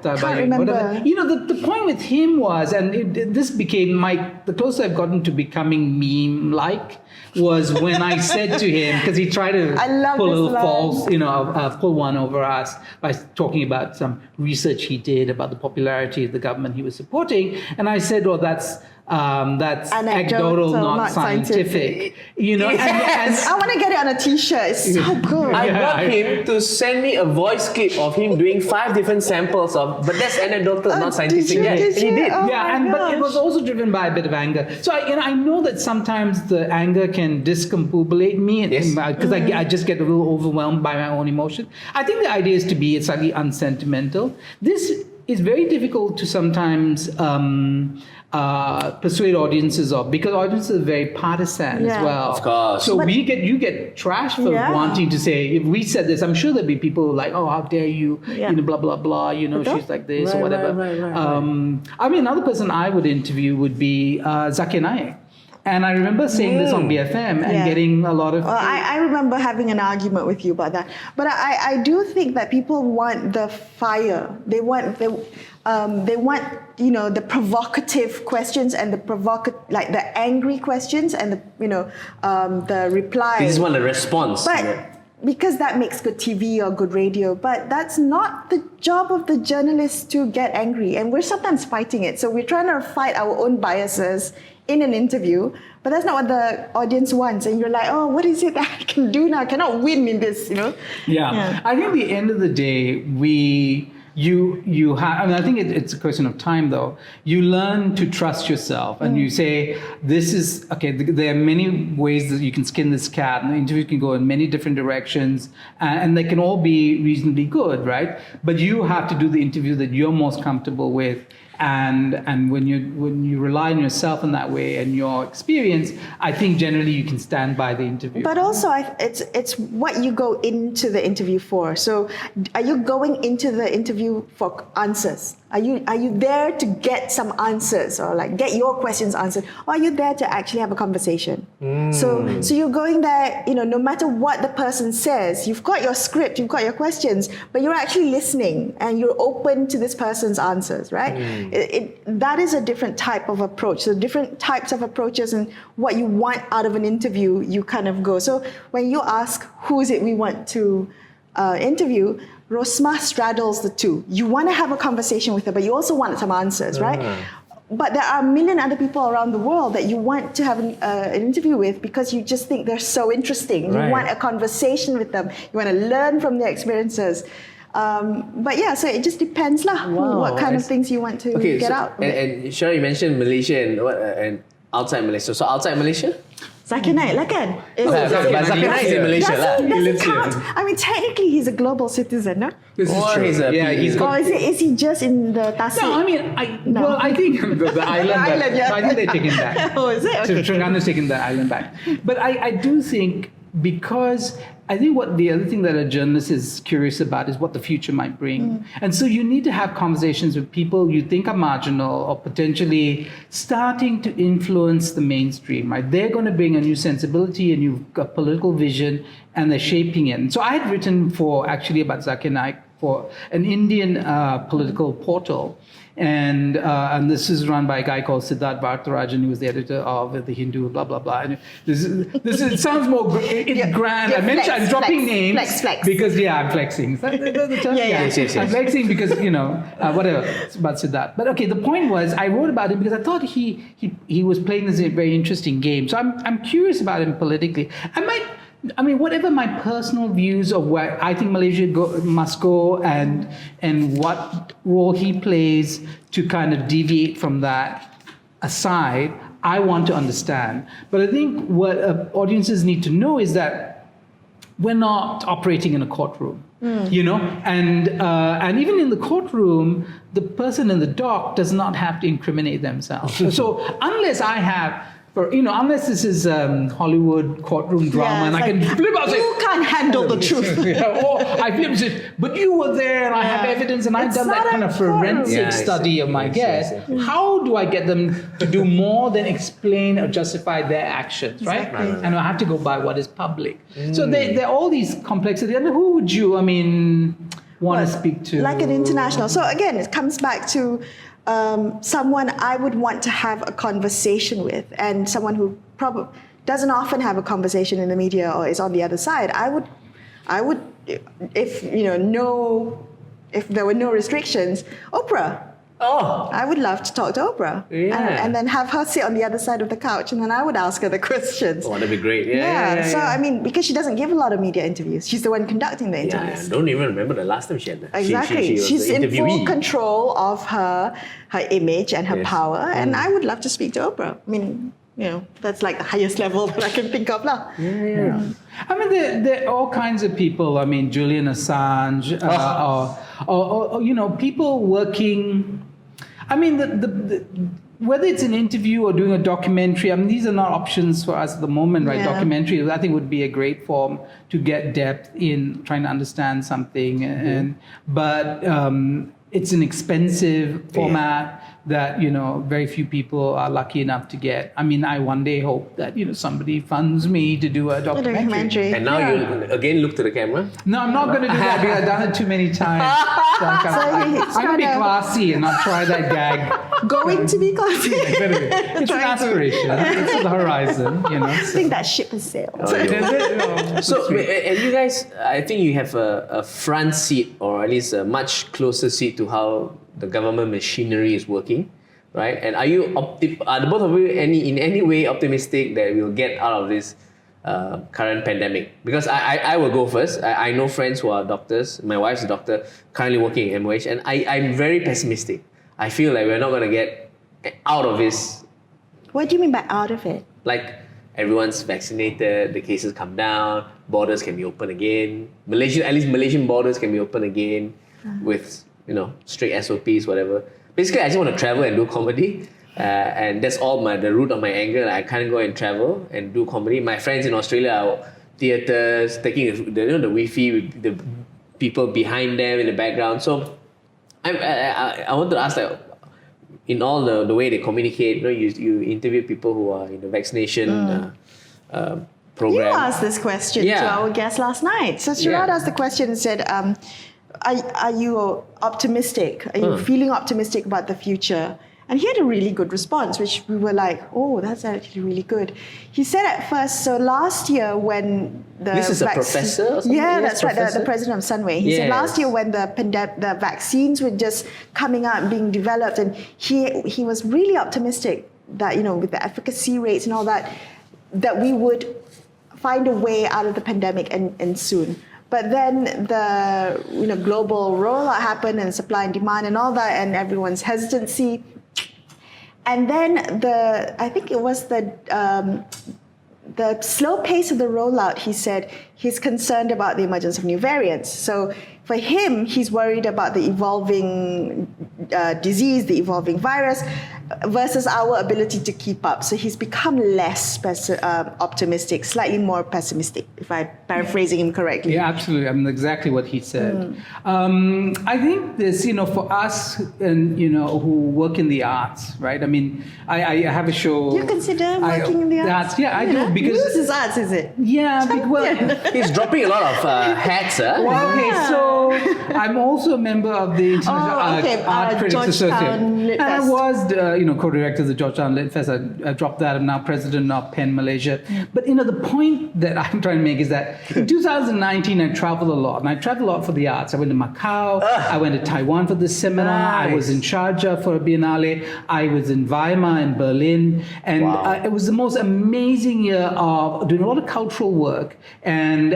I can't remember. Whatever. The point with him was, and this became the closer I've gotten to becoming meme-like, was when I said to him, because he tried to pull a little false, pull one over us by talking about some research he did about the popularity of the government he was supporting, and I said, "Well, that's anecdotal, not scientific." And I want to get it on a T-shirt. It's so good. I got him to send me a voice clip of him doing 5 different samples but that's anecdotal, not scientific. Did you? He did. Oh but it was also driven by a bit of anger. So I know that sometimes the anger can discombobulate me because I just get a little overwhelmed by my own emotion. I think the idea is to be slightly unsentimental. This is very difficult to sometimes persuade audiences of, because audiences are very partisan as well. Of course. So you get trashed for wanting to say, if we said this, I'm sure there'd be people like, oh, how dare you, blah, blah, blah, she's like this or whatever. Another person I would interview would be Zakir Naik. And I remember saying this on BFM and getting a lot of... Well, I remember having an argument with you about that. But I do think that people want the fire. They want the provocative questions and the angry questions and the replies. They just want a response. But because that makes good TV or good radio, but that's not the job of the journalists to get angry. And we're sometimes fighting it. So we're trying to fight our own biases in an interview, but that's not what the audience wants. And you're like, oh, what is it that I can do now? I cannot win in this, Yeah. I think at the end of the day, you have, I think it's a question of time though. You learn to trust yourself and you say, this is, okay, there are many ways that you can skin this cat, and the interview can go in many different directions and they can all be reasonably good, right? But you have to do the interview that you're most comfortable with. And when you rely on yourself in that way and your experience, I think generally you can stand by the interview. But also, it's what you go into the interview for. So, are you going into the interview for answers? Are you there to get some answers or like get your questions answered? Or are you there to actually have a conversation? So you're going there, no matter what the person says, you've got your script, you've got your questions, but you're actually listening and you're open to this person's answers, right? That is a different type of approach. So different types of approaches and what you want out of an interview, you kind of go. So when you ask, who is it we want to interview, Rosmah straddles the two. You want to have a conversation with her, but you also want some answers, right? But there are a million other people around the world that you want to have an interview with because you just think they're so interesting. You want a conversation with them. You want to learn from their experiences. But yeah, so it just depends what kind of things you want to get out. And Sharaad, you mentioned Malaysia and outside Malaysia. So outside Malaysia? Zakir Naik lah kan? But Zakir Naik is in Malaysia lah. Doesn't count. I mean, technically he's a global citizen, no? This is true. Or is he just in the Tasik? No, I mean, I think the island. I think they're taking that. Oh, is it? Okay. So Terengganu is taking the island back. But I do think because I think what the other thing that a journalist is curious about is what the future might bring. And so you need to have conversations with people you think are marginal or potentially starting to influence the mainstream, right? They're going to bring a new sensibility, a new political vision, and they're shaping it. And so I had written actually about Zakir Naik for an Indian political portal. And this is run by a guy called Siddharth Bharatarajan, who was the editor of The Hindu, blah, blah, blah. And it sounds more grand. I'm dropping names. Flex. Because, I'm flexing. Is that the term? Yes. I'm flexing because, whatever, it's about Siddharth. But okay, the point was, I wrote about him because I thought he was playing this very interesting game. So I'm curious about him politically. Whatever my personal views of where I think Malaysia must go and what role he plays to kind of deviate from that aside, I want to understand. But I think what audiences need to know is that we're not operating in a courtroom, and even in the courtroom, the person in the dock does not have to incriminate themselves. So unless I have. Unless this is Hollywood courtroom drama, and I can flip out and say, you can't handle the truth. Or I flip and say, but you were there, and I have evidence, and I've done that kind of forensic study of my guest. How do I get them to do more than explain or justify their actions, right? And I have to go by what is public. So there are all these complexities. And who would you, want to speak to? Like an international. So again, it comes back to someone I would want to have a conversation with, and someone who probably doesn't often have a conversation in the media or is on the other side. I would, if there were no restrictions, Oprah. Oh, I would love to talk to Oprah, and then have her sit on the other side of the couch, and then I would ask her the questions. Oh, that'd be great. So because she doesn't give a lot of media interviews, she's the one conducting the interviews. I don't even remember the last time she had that. Exactly, she's in full control of her image and her power, and I would love to speak to Oprah. That's like the highest level that I can think of now. There are all kinds of people. Julian Assange, or people working. Whether it's an interview or doing a documentary, these are not options for us at the moment, right? Documentary, I think, would be a great form to get depth in trying to understand something, but it's an expensive format that very few people are lucky enough to get. I one day hope that somebody funds me to do a documentary. And now you again look to the camera. No, I'm not going to do that because I've done it too many times. So I'm going to be classy and not try that gag. Going to be classy. It's an aspiration. It's the horizon. I think that ship has sailed. So, and you guys, I think you have a front seat, or at least a much closer seat to how the government machinery is working, right? And are the both of you in any way optimistic that we'll get out of this current pandemic? Because I will go first. I know friends who are doctors. My wife's a doctor, currently working in MOH, and I'm very pessimistic. I feel like we're not going to get out of this. What do you mean by out of it? Like everyone's vaccinated, the cases come down, borders can be open again. At least Malaysian borders can be open again with strict SOPs, whatever. Basically, I just want to travel and do comedy, and that's all the root of my anger. I can't go and travel and do comedy. My friends in Australia are theaters, taking the Wi-Fi with the people behind them in the background. So I want to ask, like, in all the way they communicate, you interview people who are in the vaccination program. You asked this question to our guest last night. So Sharaad asked the question and said, are you optimistic? Are you feeling optimistic about the future? And he had a really good response, which we were like, oh, that's actually really good. He said at first, so last year when This is a professor or something? Yeah, that's right, the president of Sunway. He said last year when the vaccines were just coming out and being developed, and he was really optimistic that, with the efficacy rates and all that we would find a way out of the pandemic and soon. But then the global rollout happened, and supply and demand and all that, and everyone's hesitancy. And then I think it was the slow pace of the rollout. He said he's concerned about the emergence of new variants. So for him, he's worried about the evolving disease, the evolving virus. versus our ability to keep up. So he's become less optimistic, slightly more pessimistic, if I'm paraphrasing him correctly. Yeah, absolutely. I mean, exactly what he said. I think this, for us and, who work in the arts, right? I mean, I have a show. You consider working in the arts? Yeah, I do. Because news is arts, is it? Yeah, he's dropping a lot of hats, huh? Well, okay, so I'm also a member of the International Art Critics Association. And I was, co-director of the Georgetown Lit Fest. I dropped that. I'm now president of PEN Malaysia. But, the point that I'm trying to make is that in 2019, I traveled a lot. And I traveled a lot for the arts. I went to Macau. I went to Taiwan for this seminar. Nice. I was in Sharjah for a Biennale. I was in Weimar in Berlin. And it was the most amazing year of doing a lot of cultural work and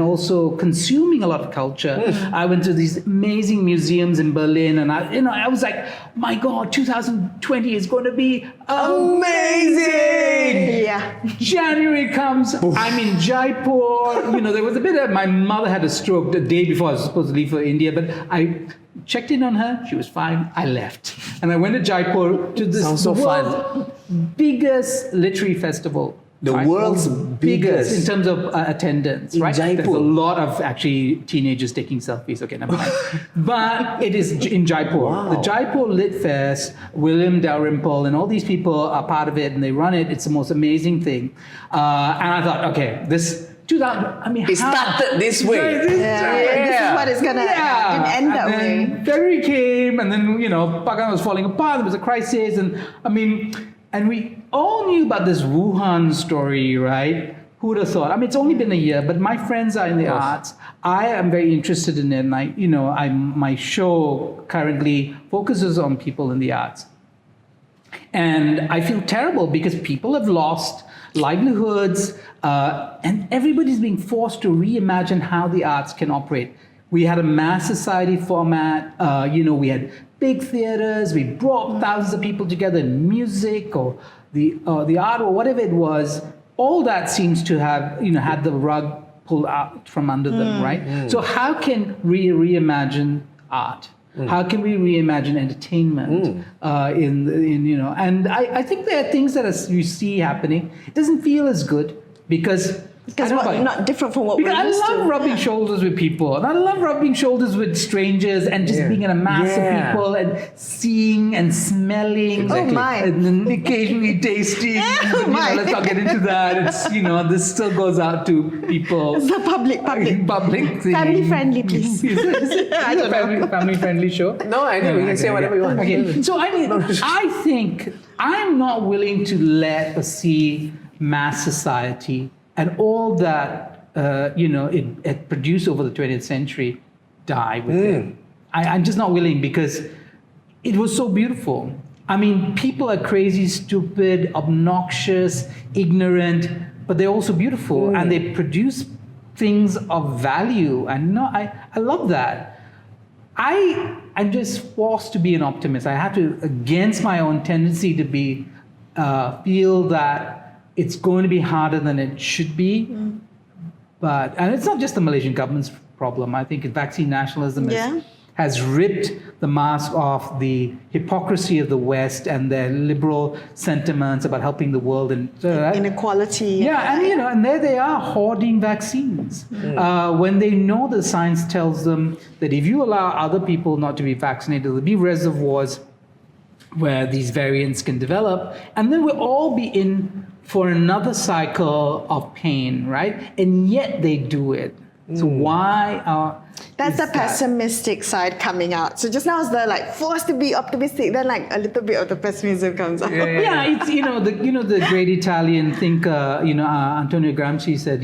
also consuming a lot of culture. I went to these amazing museums in Berlin, and I was like, my God, 2020 is going to be amazing. Yeah. January comes. I'm in Jaipur. There was a bit of, my mother had a stroke the day before I was supposed to leave for India, but I checked in on her. She was fine. I left, and I went to Jaipur to this world's biggest literary festival. The world's biggest in terms of attendance, in right? Jaipur. There's a lot of actually teenagers taking selfies. Okay, never mind. But it is in Jaipur. Wow. The Jaipur Lit Fest, William Dalrymple and all these people are part of it, and they run it. It's the most amazing thing. And I thought, okay, this 2000. I mean, it started this way. This is what it's gonna end that way. February came, and then Pakistan was falling apart. There was a crisis, and and we all knew about this Wuhan story, right? Who would have thought? I mean, it's only been a year, but my friends are in the arts. I am very interested in it, and my show currently focuses on people in the arts. And I feel terrible because people have lost livelihoods, and everybody's being forced to reimagine how the arts can operate. We had a mass society format, we had big theaters, we brought thousands of people together in music or the art or whatever it was. All that seems to have, had the rug pulled out from under them, right? So how can we reimagine art? How can we reimagine entertainment and I think there are things that you see happening. It doesn't feel as good because not different from what we're used to. I love rubbing shoulders with people, and I love rubbing shoulders with strangers, and just being in a mass of people and seeing and smelling, exactly. And then occasionally tasting. Let's not get into that. It's this still goes out to people. It's a public thing. Family friendly, please. Is it a family friendly show? No, I know. You can say whatever you want. Okay, so I think I'm not willing to let see mass society and all that, it produced over the 20th century die with it. I'm just not willing because it was so beautiful. I mean, people are crazy, stupid, obnoxious, ignorant, but they're also beautiful and they produce things of value. And I love that. I'm just forced to be an optimist. I have to, against my own tendency to be, feel that it's going to be harder than it should be. And it's not just the Malaysian government's problem. I think vaccine nationalism has ripped the mask off the hypocrisy of the West and their liberal sentiments about helping the world and inequality. And there they are hoarding vaccines when they know the science tells them that if you allow other people not to be vaccinated, there'll be reservoirs where these variants can develop, and then we'll all be in for another cycle of pain, right? And yet they do it. So why that's the pessimistic side coming out. So just now it's the forced to be optimistic, then a little bit of the pessimism comes out. It's the great Italian thinker, Antonio Gramsci said,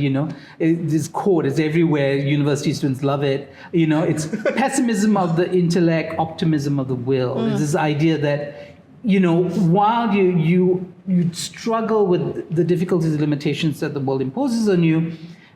this quote is everywhere, university students love it. It's pessimism of the intellect, optimism of the will. It's this idea that while you struggle with the difficulties and limitations that the world imposes on you,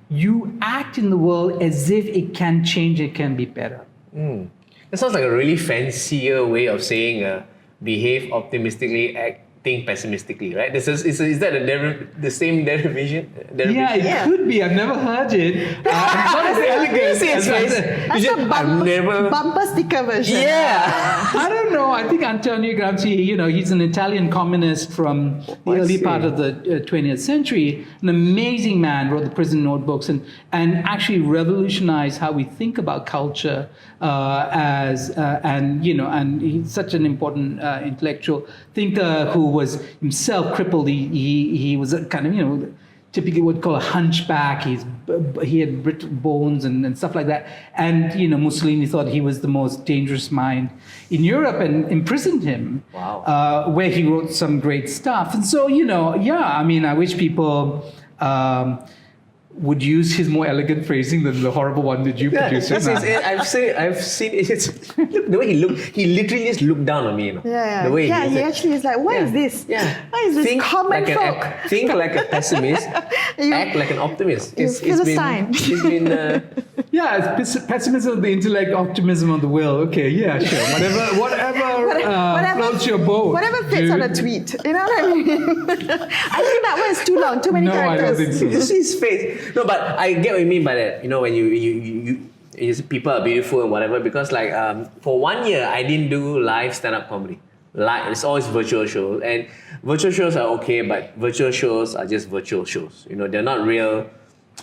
you act in the world as if it can change, it can be better. That sounds like a really fancier way of saying behave optimistically, act think pessimistically, right? Is that the same derivation? Yeah, it could be. I've never heard it. Not as elegant. That's the bumper sticker version. Yeah. I don't know. I think Antonio Gramsci, he's an Italian communist from the early part of the 20th century. An amazing man, wrote the Prison Notebooks and actually revolutionized how we think about culture and he's such an important intellectual thinker who was himself crippled. He was a kind of, typically what we call a hunchback. He had brittle bones and stuff like that. And, Mussolini thought he was the most dangerous mind in Europe and imprisoned him. Wow. Where he wrote some great stuff. And so, I wish people would use his more elegant phrasing than the horrible one that you produced. I've seen it. The way he looked, he literally just looked down on me. Yeah. The way he actually is like, what is this? Yeah. What is this? Think Common like folk. Think like a pessimist. Act like an optimist. It's been. It's pessimism of the intellect, optimism of the will. Okay, yeah, sure. Whatever floats your boat. Whatever fits on a tweet. You know what I mean? I think that one is too long. Too many characters. I don't think so. You see his face. No, but I get what you mean by that. When you people are beautiful and whatever. Because for 1 year I didn't do live stand-up comedy. It's always virtual shows, and virtual shows are okay, but virtual shows are just virtual shows. They're not real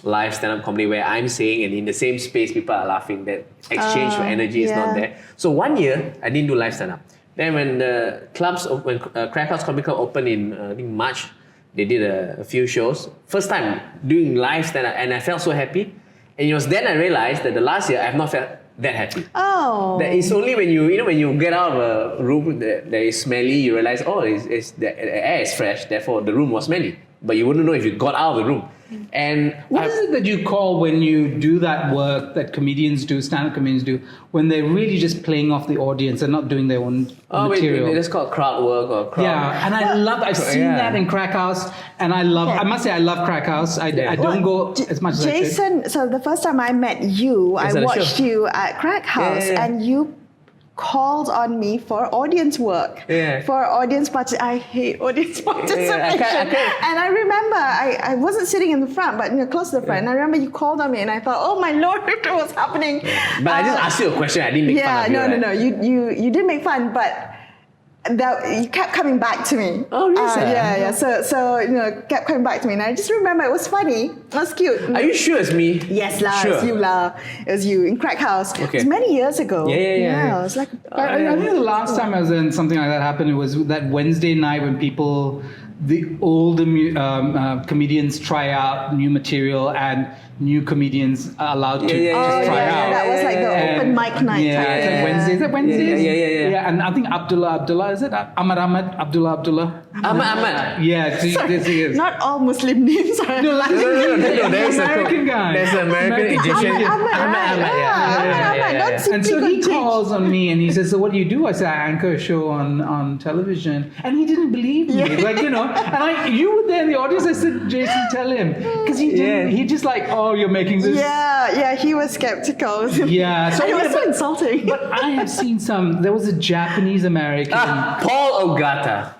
live stand-up comedy where I'm saying and in the same space people are laughing. That exchange of energy is not there. So 1 year I didn't do live stand-up. Then when the clubs, when Crack House Comedy Club opened in I think March, they did a few shows. First time doing live stand-up, and I felt so happy. And it was then I realized that the last year I have not felt that happy. Oh. That it's only when you get out of a room that is smelly, you realize, the air is fresh, therefore the room was smelly. But you wouldn't know if you got out of the room. And what is it that you call when you do that work that comedians do, stand-up comedians do, when they're really just playing off the audience and not doing their own material? It's called crowd work or crowd. Yeah, and I've seen that in Crack House, and I must say I love Crack House. I don't go as much as Jason, I should. so the first time I met you, I watched you at Crack House, and you called on me for audience work. For audience I hate audience participation. And I remember I wasn't sitting in the front, but close to the front. And I remember you called on me, and I thought, oh my lord, what's happening? But I just asked you a question. I didn't make fun of you. No. You didn't make fun, but you kept coming back to me. Oh, really? So kept coming back to me, and I just remember it was funny. It was cute. Are you sure it's me? Yes, lah. Sure. It was you in Crack House. Okay. It was many years ago. Yeah. It was like. I think the last time I was in something like that happened, it was that Wednesday night when the older comedians try out new material and new comedians are allowed to just try out. That was like the open mic night. Wednesday. Is that Wednesdays? Yeah. And I think Abdullah, is it? Ahmad, Abdullah. Ahmad. Yeah, not all Muslim names are like There's American guy. There's an American Egyptian. Ahmad. And so he calls on me and he says, so what do you do? I said, I anchor a show on television. And he didn't believe me. And you were there in the audience. I said, Jason, tell him. Because he just like, you're making this. Yeah, he was skeptical. Yeah. So it was so insulting. But I have seen there was a Japanese American. Paul Ogata.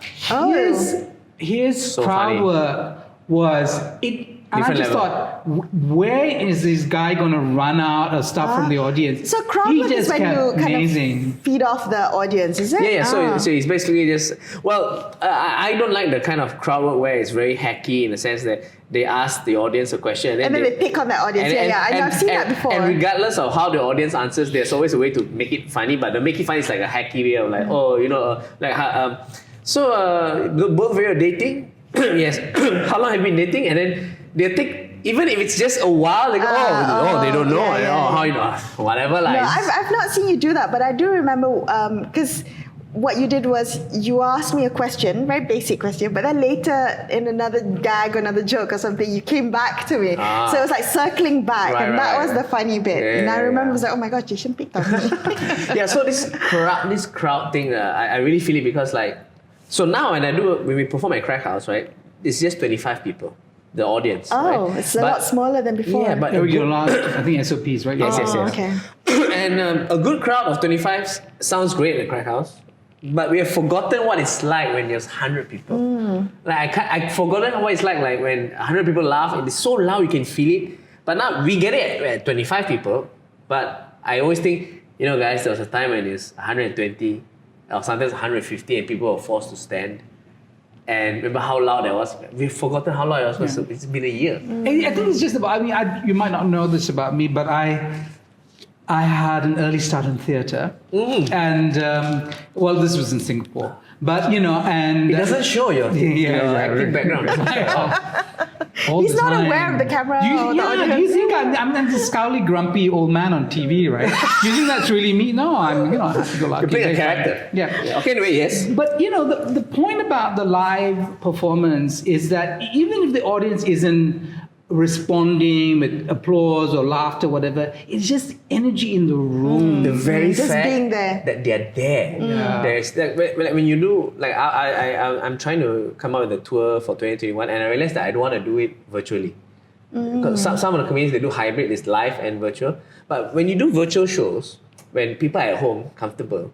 His crowd work was it. And I just thought, where is this guy going to run out of stuff from the audience? So crowd work is when you kind of feed off the audience, is it? Yeah. So it's basically just, I don't like the kind of crowd work where it's very hacky in the sense that they ask the audience a question and then they pick on the audience. I've seen that before. And regardless of how the audience answers, there's always a way to make it funny. But the make it funny is like a hacky way of like, both of you are dating. Yes. How long have you been dating? And then they take, even if it's just a while, they go, they don't know. How whatever. Like. No, I've not seen you do that, but I do remember because what you did was you asked me a question, very basic question, but then later in another gag or another joke or something, you came back to me. So it was like circling back, and that was the funny bit. And I remember it was like, oh my god, Jason picked on me. So this crowd thing, I really feel it because so now when we perform at Crack House, right, it's just 25 people. The audience. It's a lot smaller than before. Yeah, but your last, I think SOPs, right? Yes. Okay. And a good crowd of 25 sounds great at Crack House, but we have forgotten what it's like when there's 100 people. Like I've forgotten what it's like when 100 people laugh and it's so loud you can feel it. But now we get it at 25 people. But I always think, guys, there was a time when it's 120 or sometimes 150 and people were forced to stand. And remember how loud that was? We've forgotten how loud it was. It's been a year. I think it's just about, you might not know this about me, but I had an early start in theatre. And, this was in Singapore. But, and... It doesn't show your acting background. He's not aware of the camera. Do you think I'm this scowly, grumpy old man on TV, right? Do you think that's really me? No, I'm, happy-go-lucky. You play a character. Yeah. Okay, anyway, yes. But, the point about the live performance is that even if the audience isn't responding with applause or laughter, whatever, it's just energy in the room. The very just fact being there. that they're there. There's when you do, like I'm trying to come out with a tour for 2021 and I realized that I don't want to do it virtually. Because some of the comedians, they do hybrid, it's live and virtual. But when you do virtual shows, when people are at home, comfortable,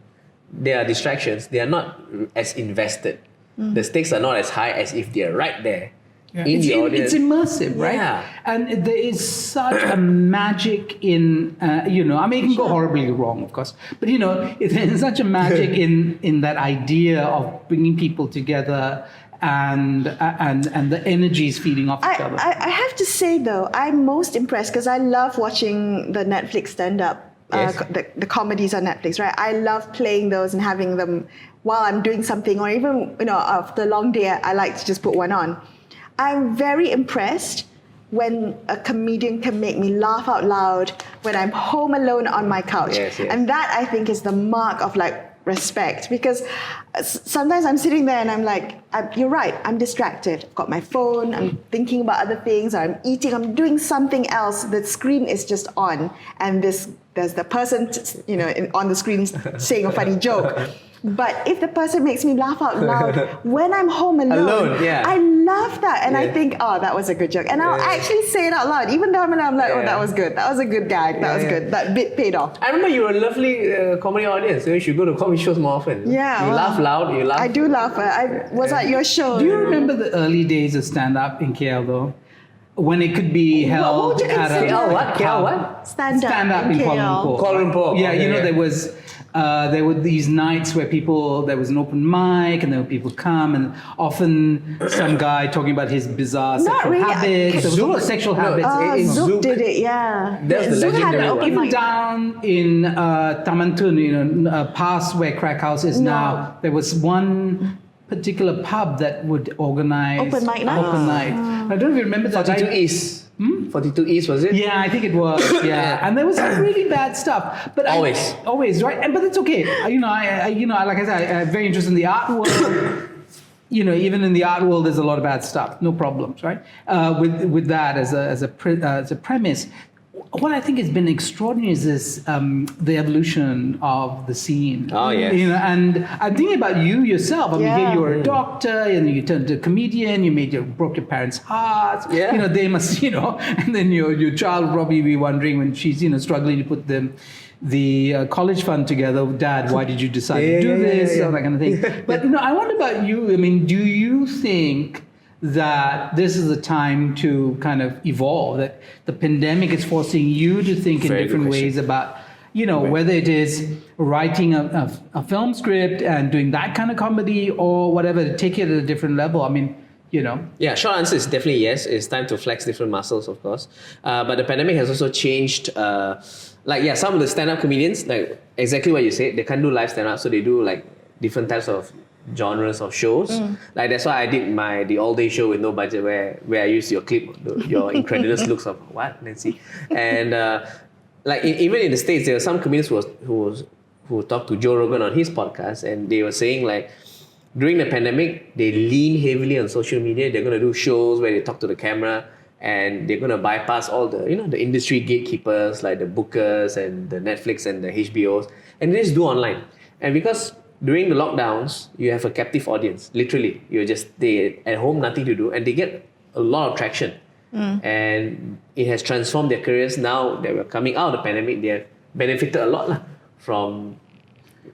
there are distractions, they are not as invested. The stakes are not as high as if they're right there. In the audience. It's immersive, right? Yeah. And there is such a magic in, it can go horribly wrong, of course, but there's such a magic in that idea of bringing people together and the energies feeding off each other. I have to say though, I'm most impressed because I love watching the Netflix stand-up. Yes. The comedies on Netflix, right? I love playing those and having them while I'm doing something, or even after a long day, I like to just put one on. I'm very impressed when a comedian can make me laugh out loud when I'm home alone on my couch. Yes. And that, I think, is the mark of respect, because sometimes I'm sitting there and I'm like, you're right, I'm distracted. I've got my phone, I'm thinking about other things, I'm eating, I'm doing something else. The screen is just on, and there's the person, on the screen saying a funny joke. But if the person makes me laugh out loud when I'm home alone, I love that. And I think, that was a good joke. And I'll actually say it out loud. Even though I'm like, that was good. That was a good gag. That was good. That bit paid off. I remember you were a lovely comedy audience. So you should go to comedy shows more often. Yeah. You laugh loud. You laugh. I do laugh. I was at your show. Do you remember the early days of stand-up in KL though? When it could be held what would you consider? KL what? KL what? Stand-up in KL. Kuala Lumpur. Kuala Lumpur. Yeah, there were these nights where there was an open mic and there were people come, and often some guy talking about his bizarre sexual habits. There was all the sexual habits. Zook did it, yeah. That's the Zook had an legendary open one. Even mic. down in Taman Tun, past where Crack House is now, there was one particular pub that would organize Open mic night. I don't even remember that. 42 East. 42 East, was it? Yeah, I think it was. Yeah, and there was some really bad stuff. But always, right? But it's okay. Like I said, I'm very interested in the art world. Even in the art world, there's a lot of bad stuff. No problems, right? With that as a premise. What I think has been extraordinary is this the evolution of the scene. Oh yes. And I'm thinking about you yourself. Here you were a doctor, and you turned to a comedian. You broke your parents' hearts. Yeah. They must, and then your child will probably be wondering when she's struggling to put the college fund together. Dad, why did you decide to do this? All that kind of thing. But I wonder about you. I mean, do you think that this is the time to kind of evolve, that the pandemic is forcing you to think in different ways about, whether it is writing a film script and doing that kind of comedy or whatever, to take it at a different level? I mean, Yeah, short answer is definitely yes. It's time to flex different muscles, of course. But the pandemic has also changed, some of the stand-up comedians, like exactly what you said, they can't do live stand-up, so they do like different types of genres of shows. Like that's why I did the all-day show with no budget, where I used your clip, your incredulous looks of what, Nancy, and even in the States, there were some comedians who talked to Joe Rogan on his podcast, and they were saying like during the pandemic they lean heavily on social media. They're going to do shows where they talk to the camera, and they're going to bypass all the the industry gatekeepers like the bookers and the Netflix and the HBOs, and they just do online. And because during the lockdowns, you have a captive audience. Literally, you're just at home, nothing to do, and they get a lot of traction. And it has transformed their careers. Now that we're coming out of the pandemic, they have benefited a lot from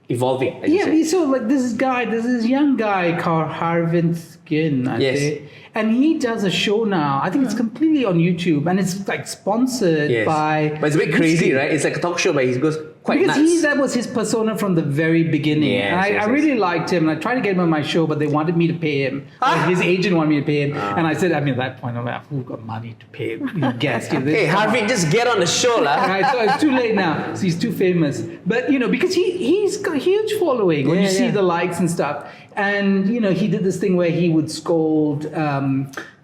evolving. As you Yeah, said. we saw like this young guy called Harvind Skin, I Yes. think. And he does a show now. I think it's completely on YouTube and it's like sponsored Yes. by. But it's a bit crazy, right? It's like a talk show, but he goes quite Because nuts. that was his persona from the very beginning. Yes, And yes, I really liked him. And I tried to get him on my show, but they wanted me to pay him. Like, his agent wanted me to pay him. And I said, I mean, at that point, I'm like, who's got money to pay guests? You know, Hey, Harvey, just get on the show, lah. Right, so it's too late now. So he's too famous. But, you know, because he's got a huge following when you see the likes and stuff. And, you know, he did this thing where he would scold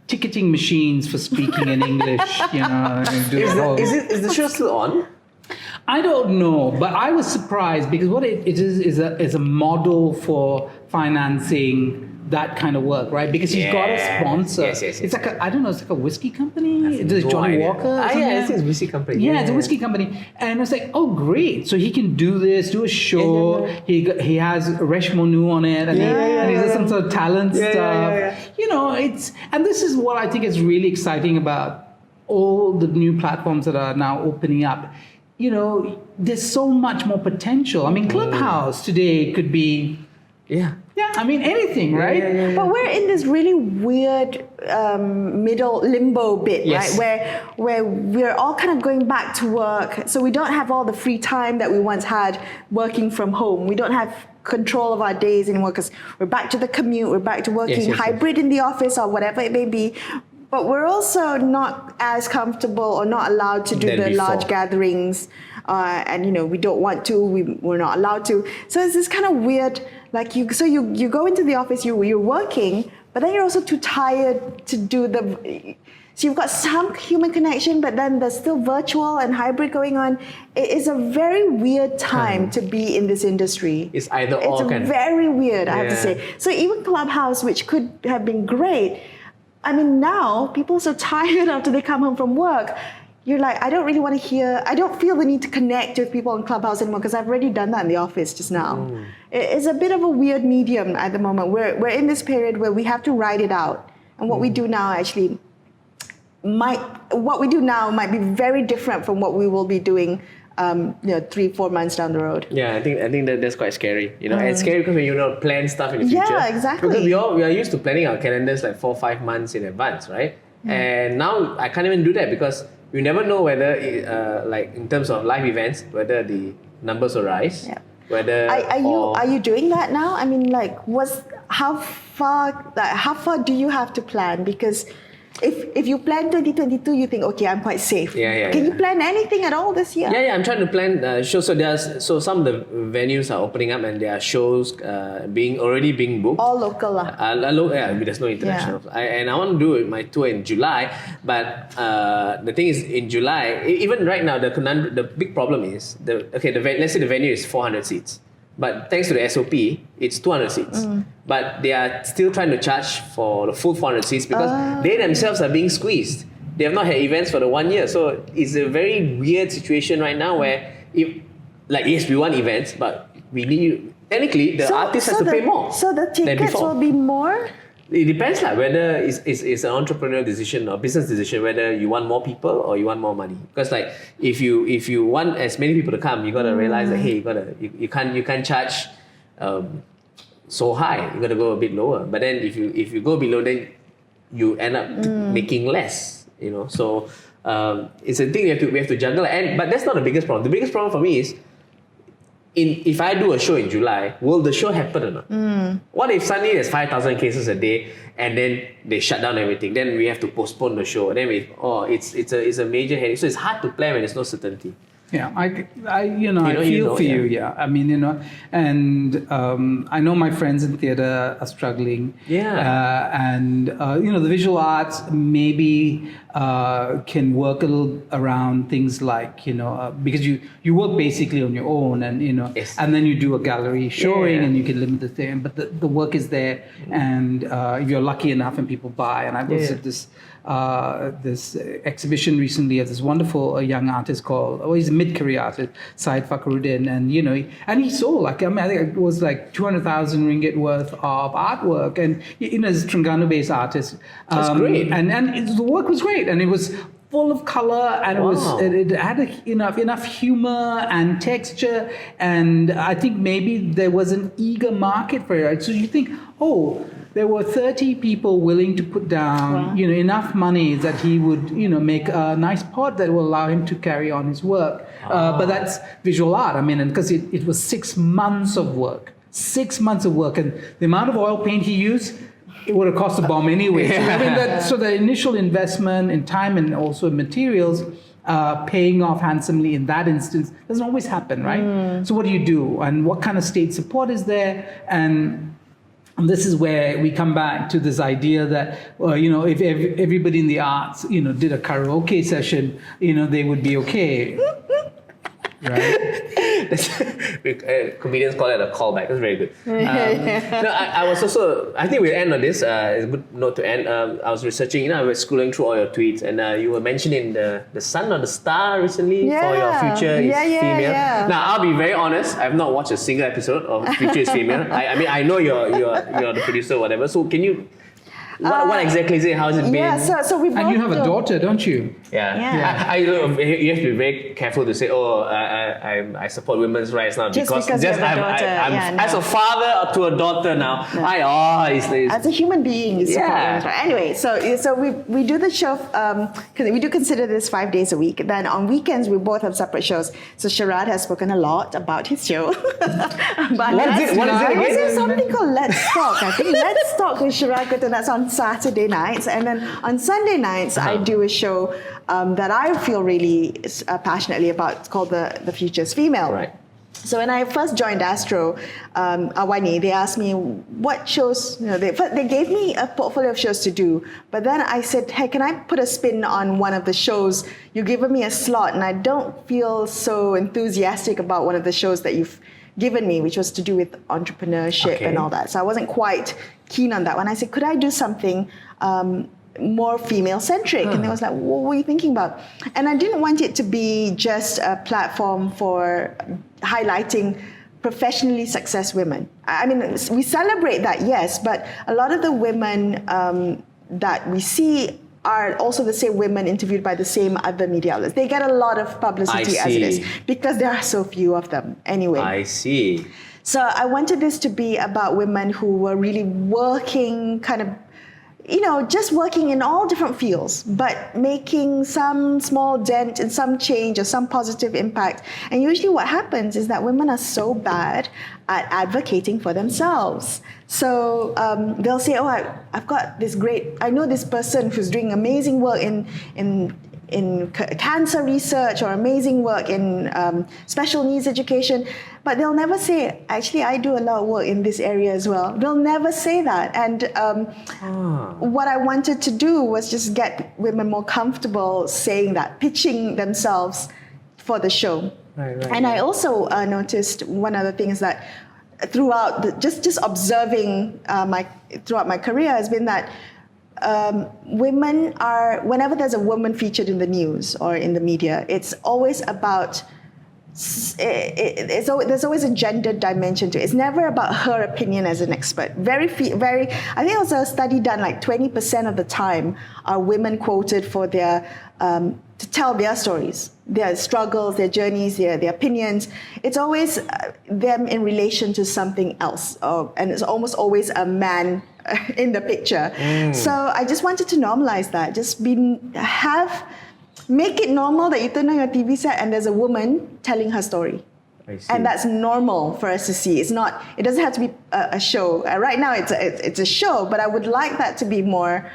ticketing machines for speaking in English, you know. And do the whole- Is the show still on? I don't know, but I was surprised because what it is a model for financing that kind of work, right? Because he's got a sponsor. Yes. It's like I don't know, it's like a whiskey company. It's no Johnny idea. Walker. or Yeah, something I like think it's that. whiskey company. Yeah, it's a whiskey company, and I was like, oh great! So he can do this, do a show. He has Resh Monu on it, and he does some sort of talent stuff. You know, and this is what I think is really exciting about all the new platforms that are now opening up. You know, there's so much more potential. I mean, Clubhouse today could be. Yeah, I mean anything, right? But we're in this really weird middle limbo bit, Yes. right? Where we're all kind of going back to work, so we don't have all the free time that we once had working from home. We don't have control of our days anymore because we're back to the commute, we're back to working hybrid in the office or whatever it may be. But we're also not as comfortable or not allowed to do Than the before. large gatherings, and you know we don't want to. We're not allowed to. So it's this kind of weird. Like you go into the office, you're working, but then you're also too tired to do the. So you've got some human connection, but then there's still virtual and hybrid going on. It is a very weird time to be in this industry. It's either or. It's very weird, I have to say. So even Clubhouse, which could have been great. I mean, now people are so tired after they come home from work. You're like, I don't really want to hear, I don't feel the need to connect with people on Clubhouse anymore because I've already done that in the office just now. It's a bit of a weird medium at the moment. We're in this period where we have to ride it out. And what we do now actually might be very different from what we will be doing 3-4 months down the road. Yeah, I think that's quite scary. You know, and it's scary because when you don't plan stuff in the future. Yeah, exactly. Because we are used to planning our calendars like 4-5 months in advance, right? And now I can't even do that because you never know whether, like in terms of live events, whether the numbers will rise. Yeah. Whether are you doing that now? I mean, like, how far do you have to plan? Because if you plan 2022, you think, okay, I'm quite safe. Can you plan anything at all this year? Yeah, I'm trying to plan shows. So some of the venues are opening up and there are shows already being booked. All local lah. There's no international. And I want to do my tour in July, but the thing is, in July, even right now, the big problem is let's say the venue is 400 seats. But thanks to the SOP, it's 200 seats. But they are still trying to charge for the full 400 seats because they themselves are being squeezed. They have not had events for the 1 year. So it's a very weird situation right now where, yes, we want events, but we need, technically, the artist has to pay more. So the tickets will be more? It depends whether it's an entrepreneurial decision or business decision, whether you want more people or you want more money. Because like if you want as many people to come, you gotta realize that hey, you can't charge so high. You gotta go a bit lower. But then if you go below, then you end up making less. You know, so it's a thing we have to juggle. But that's not the biggest problem. The biggest problem for me is, if I do a show in July, will the show happen or not? What if suddenly there's 5,000 cases a day and then they shut down everything? Then we have to postpone the show. Then it's a major headache. So it's hard to plan when there's no certainty. Yeah, I feel for you. Yeah, I mean, and I know my friends in theatre are struggling. Yeah, and the visual arts maybe can work a little around things like because you work basically on your own, and yes. and then you do a gallery showing, and you can limit the thing, but the work is there, and if you're lucky enough and people buy, and I was at this exhibition recently of this wonderful young artist he's a mid-career artist, Syed Fakhruddin, and he sold I think it was like 200,000 ringgit worth of artwork, and he's a Terengganu-based artist. That's great. And the work was great, and it was full of color, and Wow. it had enough humor and texture, and I think maybe there was an eager market for it. So you think, oh, there were 30 people willing to put down, enough money that he would, make a nice pot that will allow him to carry on his work. But that's visual art. I mean, and because it was 6 months of work, 6 months of work, and the amount of oil paint he used, it would have cost a bomb anyway. So, I mean, so the initial investment in time and also in materials, paying off handsomely in that instance doesn't always happen, right? So what do you do, and what kind of state support is there? And this is where we come back to this idea that, if everybody in the arts, did a karaoke session, they would be okay. Right? Comedians call it a callback. That's very good. I was also, I think we'll end on this. It's a good note to end. I was researching, I was scrolling through all your tweets, and you were mentioning the sun or the star recently for your Future is Female. Yeah. Now, I'll be very honest, I've not watched a single episode of Future is Female. I mean, I know you're the producer or whatever, so can you, what exactly is it? How has it been? Yeah, so we both And you have a daughter, don't you? Yeah. You have to be very careful to say, I support women's rights now Just because you have a daughter. As a father to a daughter now. As a human being, you support women's rights. Anyway, so we do the show because we do consider this 5 days a week. Then on weekends we both have separate shows. So Sharaad has spoken a lot about his show. What is it again? There's something called Let's Talk. I think Let's Talk with Sharaad Kuttan. That's on Saturday nights, and then on Sunday nights I do a show that I feel really passionately about. It's called the Future's Female. Right. So when I first joined Astro, Awani, they asked me what shows, they gave me a portfolio of shows to do. But then I said, hey, can I put a spin on one of the shows? You've given me a slot, and I don't feel so enthusiastic about one of the shows that you've given me, which was to do with entrepreneurship and all that. So I wasn't quite keen on that one. I said, could I do something more female-centric? And they was like, what were you thinking about? And I didn't want it to be just a platform for highlighting professionally successful women. I mean, we celebrate that, yes, but a lot of the women that we see are also the same women interviewed by the same other media outlets. They get a lot of publicity as it is because there are so few of them anyway. I see. So I wanted this to be about women who were really working just working in all different fields, but making some small dent in some change or some positive impact. And usually what happens is that women are so bad at advocating for themselves. So they'll say, I've got this I know this person who's doing amazing work in cancer research or amazing work in special needs education, but they'll never say, actually, I do a lot of work in this area as well. They'll never say that. And what I wanted to do was just get women more comfortable saying that, pitching themselves for the show. Right, and I also noticed one of the things that throughout just observing throughout my career has been that women are, whenever there's a woman featured in the news or in the media, it's always about, there's always a gender dimension to it. It's never about her opinion as an expert. I think it was a study done, like 20% of the time are women quoted for their, to tell their stories, their struggles, their journeys, their opinions. It's always them in relation to something else, and it's almost always a man in the picture. So I just wanted to normalize that. Make it normal that you turn on your TV set and there's a woman telling her story. I see. And that's normal for us to see. It doesn't have to be a show. Right now it's a show, but I would like that to be more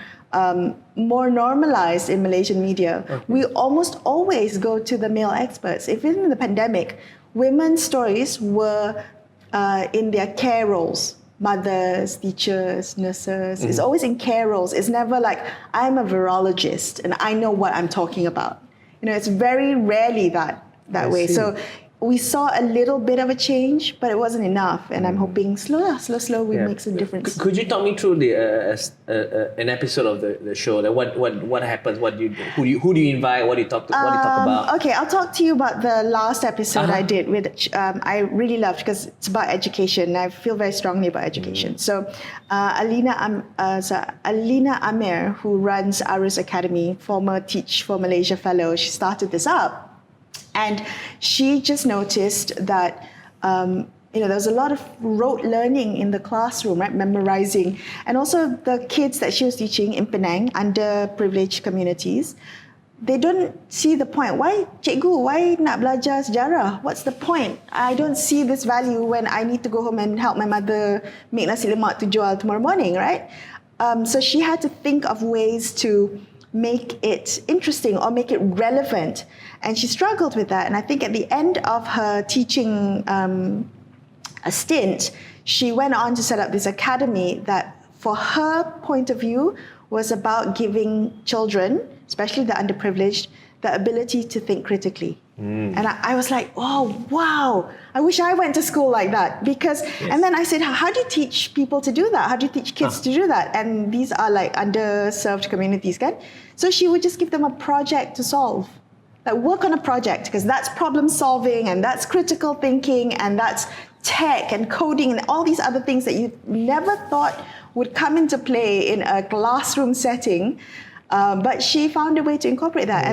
normalized in Malaysian media. Okay. We almost always go to the male experts. Even in the pandemic, women's stories were in their care roles. Mothers, teachers, nurses. It's always in care roles. It's never like, I'm a virologist and I know what I'm talking about. It's very rarely that way. So we saw a little bit of a change, but it wasn't enough. And I'm hoping slow we makes a difference. Could you talk me through the an episode of the show? Like what happens? What do you do? Who do you invite? What do you talk about? Okay, I'll talk to you about the last episode I did with. I really loved because it's about education. I feel very strongly about education. So, Alina Amir, who runs Arus Academy, former Teach for Malaysia fellow, she started this up. And she just noticed that there was a lot of rote learning in the classroom, right? Memorizing. And also the kids that she was teaching in Penang, underprivileged communities, they don't see the point. Why, cikgu, why nak belajar sejarah? What's the point? I don't see this value when I need to go home and help my mother make nasi lemak to jual tomorrow morning, right? So she had to think of ways to make it interesting or make it relevant. And she struggled with that. And I think at the end of her teaching a stint, she went on to set up this academy that, for her point of view, was about giving children, especially the underprivileged, the ability to think critically. And I was like, oh, wow, I wish I went to school like that. Because, and then I said, how do you teach people to do that? How do you teach kids to do that? And these are like underserved communities, kan? So she would just give them a project to solve. Like, work on a project, because that's problem solving and that's critical thinking and that's tech and coding and all these other things that you never thought would come into play in a classroom setting. But she found a way to incorporate that.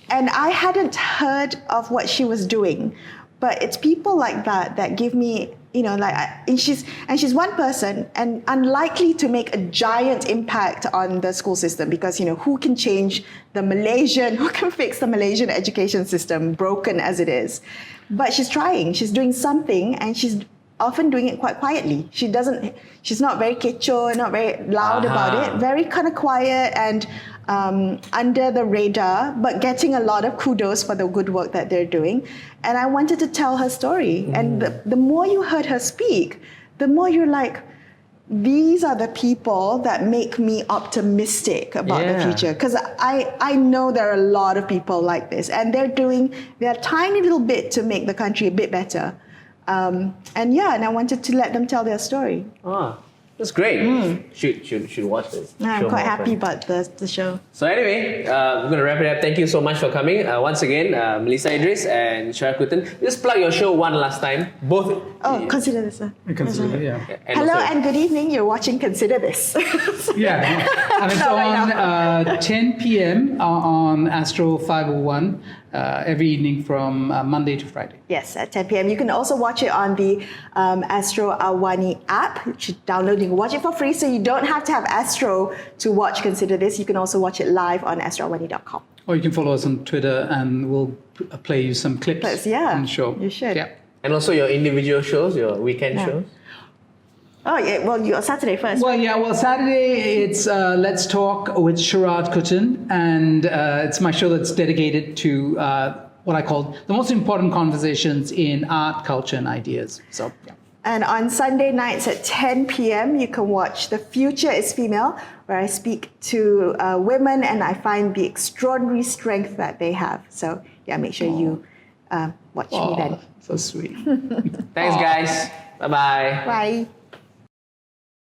And I hadn't heard of what she was doing, but it's people like that that give me, and she's one person and unlikely to make a giant impact on the school system, because, who can change who can fix the Malaysian education system, broken as it is? But she's trying, she's doing something, and she's often doing it quite quietly. She's not very kecoh, not very loud about it, very kind of quiet and under the radar, but getting a lot of kudos for the good work that they're doing. And I wanted to tell her story. And the more you heard her speak, the more you're like, these are the people that make me optimistic about the future. Because I know there are a lot of people like this, and they're doing their tiny little bit to make the country a bit better. And I wanted to let them tell their story. That's great. Should watch this. I'm quite happy about the show. So anyway, we're going to wrap it up. Thank you so much for coming. Once again, Melisa Idris and Sharaad Kuttan. Just plug your show one last time. Both. Consider this. Consider, yeah. Hello and good evening. You're watching Consider This. Yeah. And it's on 10 p.m. on Astro 501 every evening from Monday to Friday. Yes, at 10 p.m. You can also watch it on the Astro Awani app, which you download. You can watch it for free, so you don't have to have Astro to watch Consider This. You can also watch it live on astroawani.com. Or you can follow us on Twitter and we'll play you some clips on the show. You should. Yeah. And also your individual shows, your weekend shows. Oh, yeah. Well, you're Saturday first. Well, Saturday it's Let's Talk with Sharaad Kuttan, and it's my show that's dedicated to what I call the most important conversations in art, culture, and ideas. So, yeah. And on Sunday nights at 10 p.m., you can watch The Future is Female, where I speak to women and I find the extraordinary strength that they have. So, yeah, make sure you watch me then. So sweet. Thanks, guys. Bye-bye. Bye.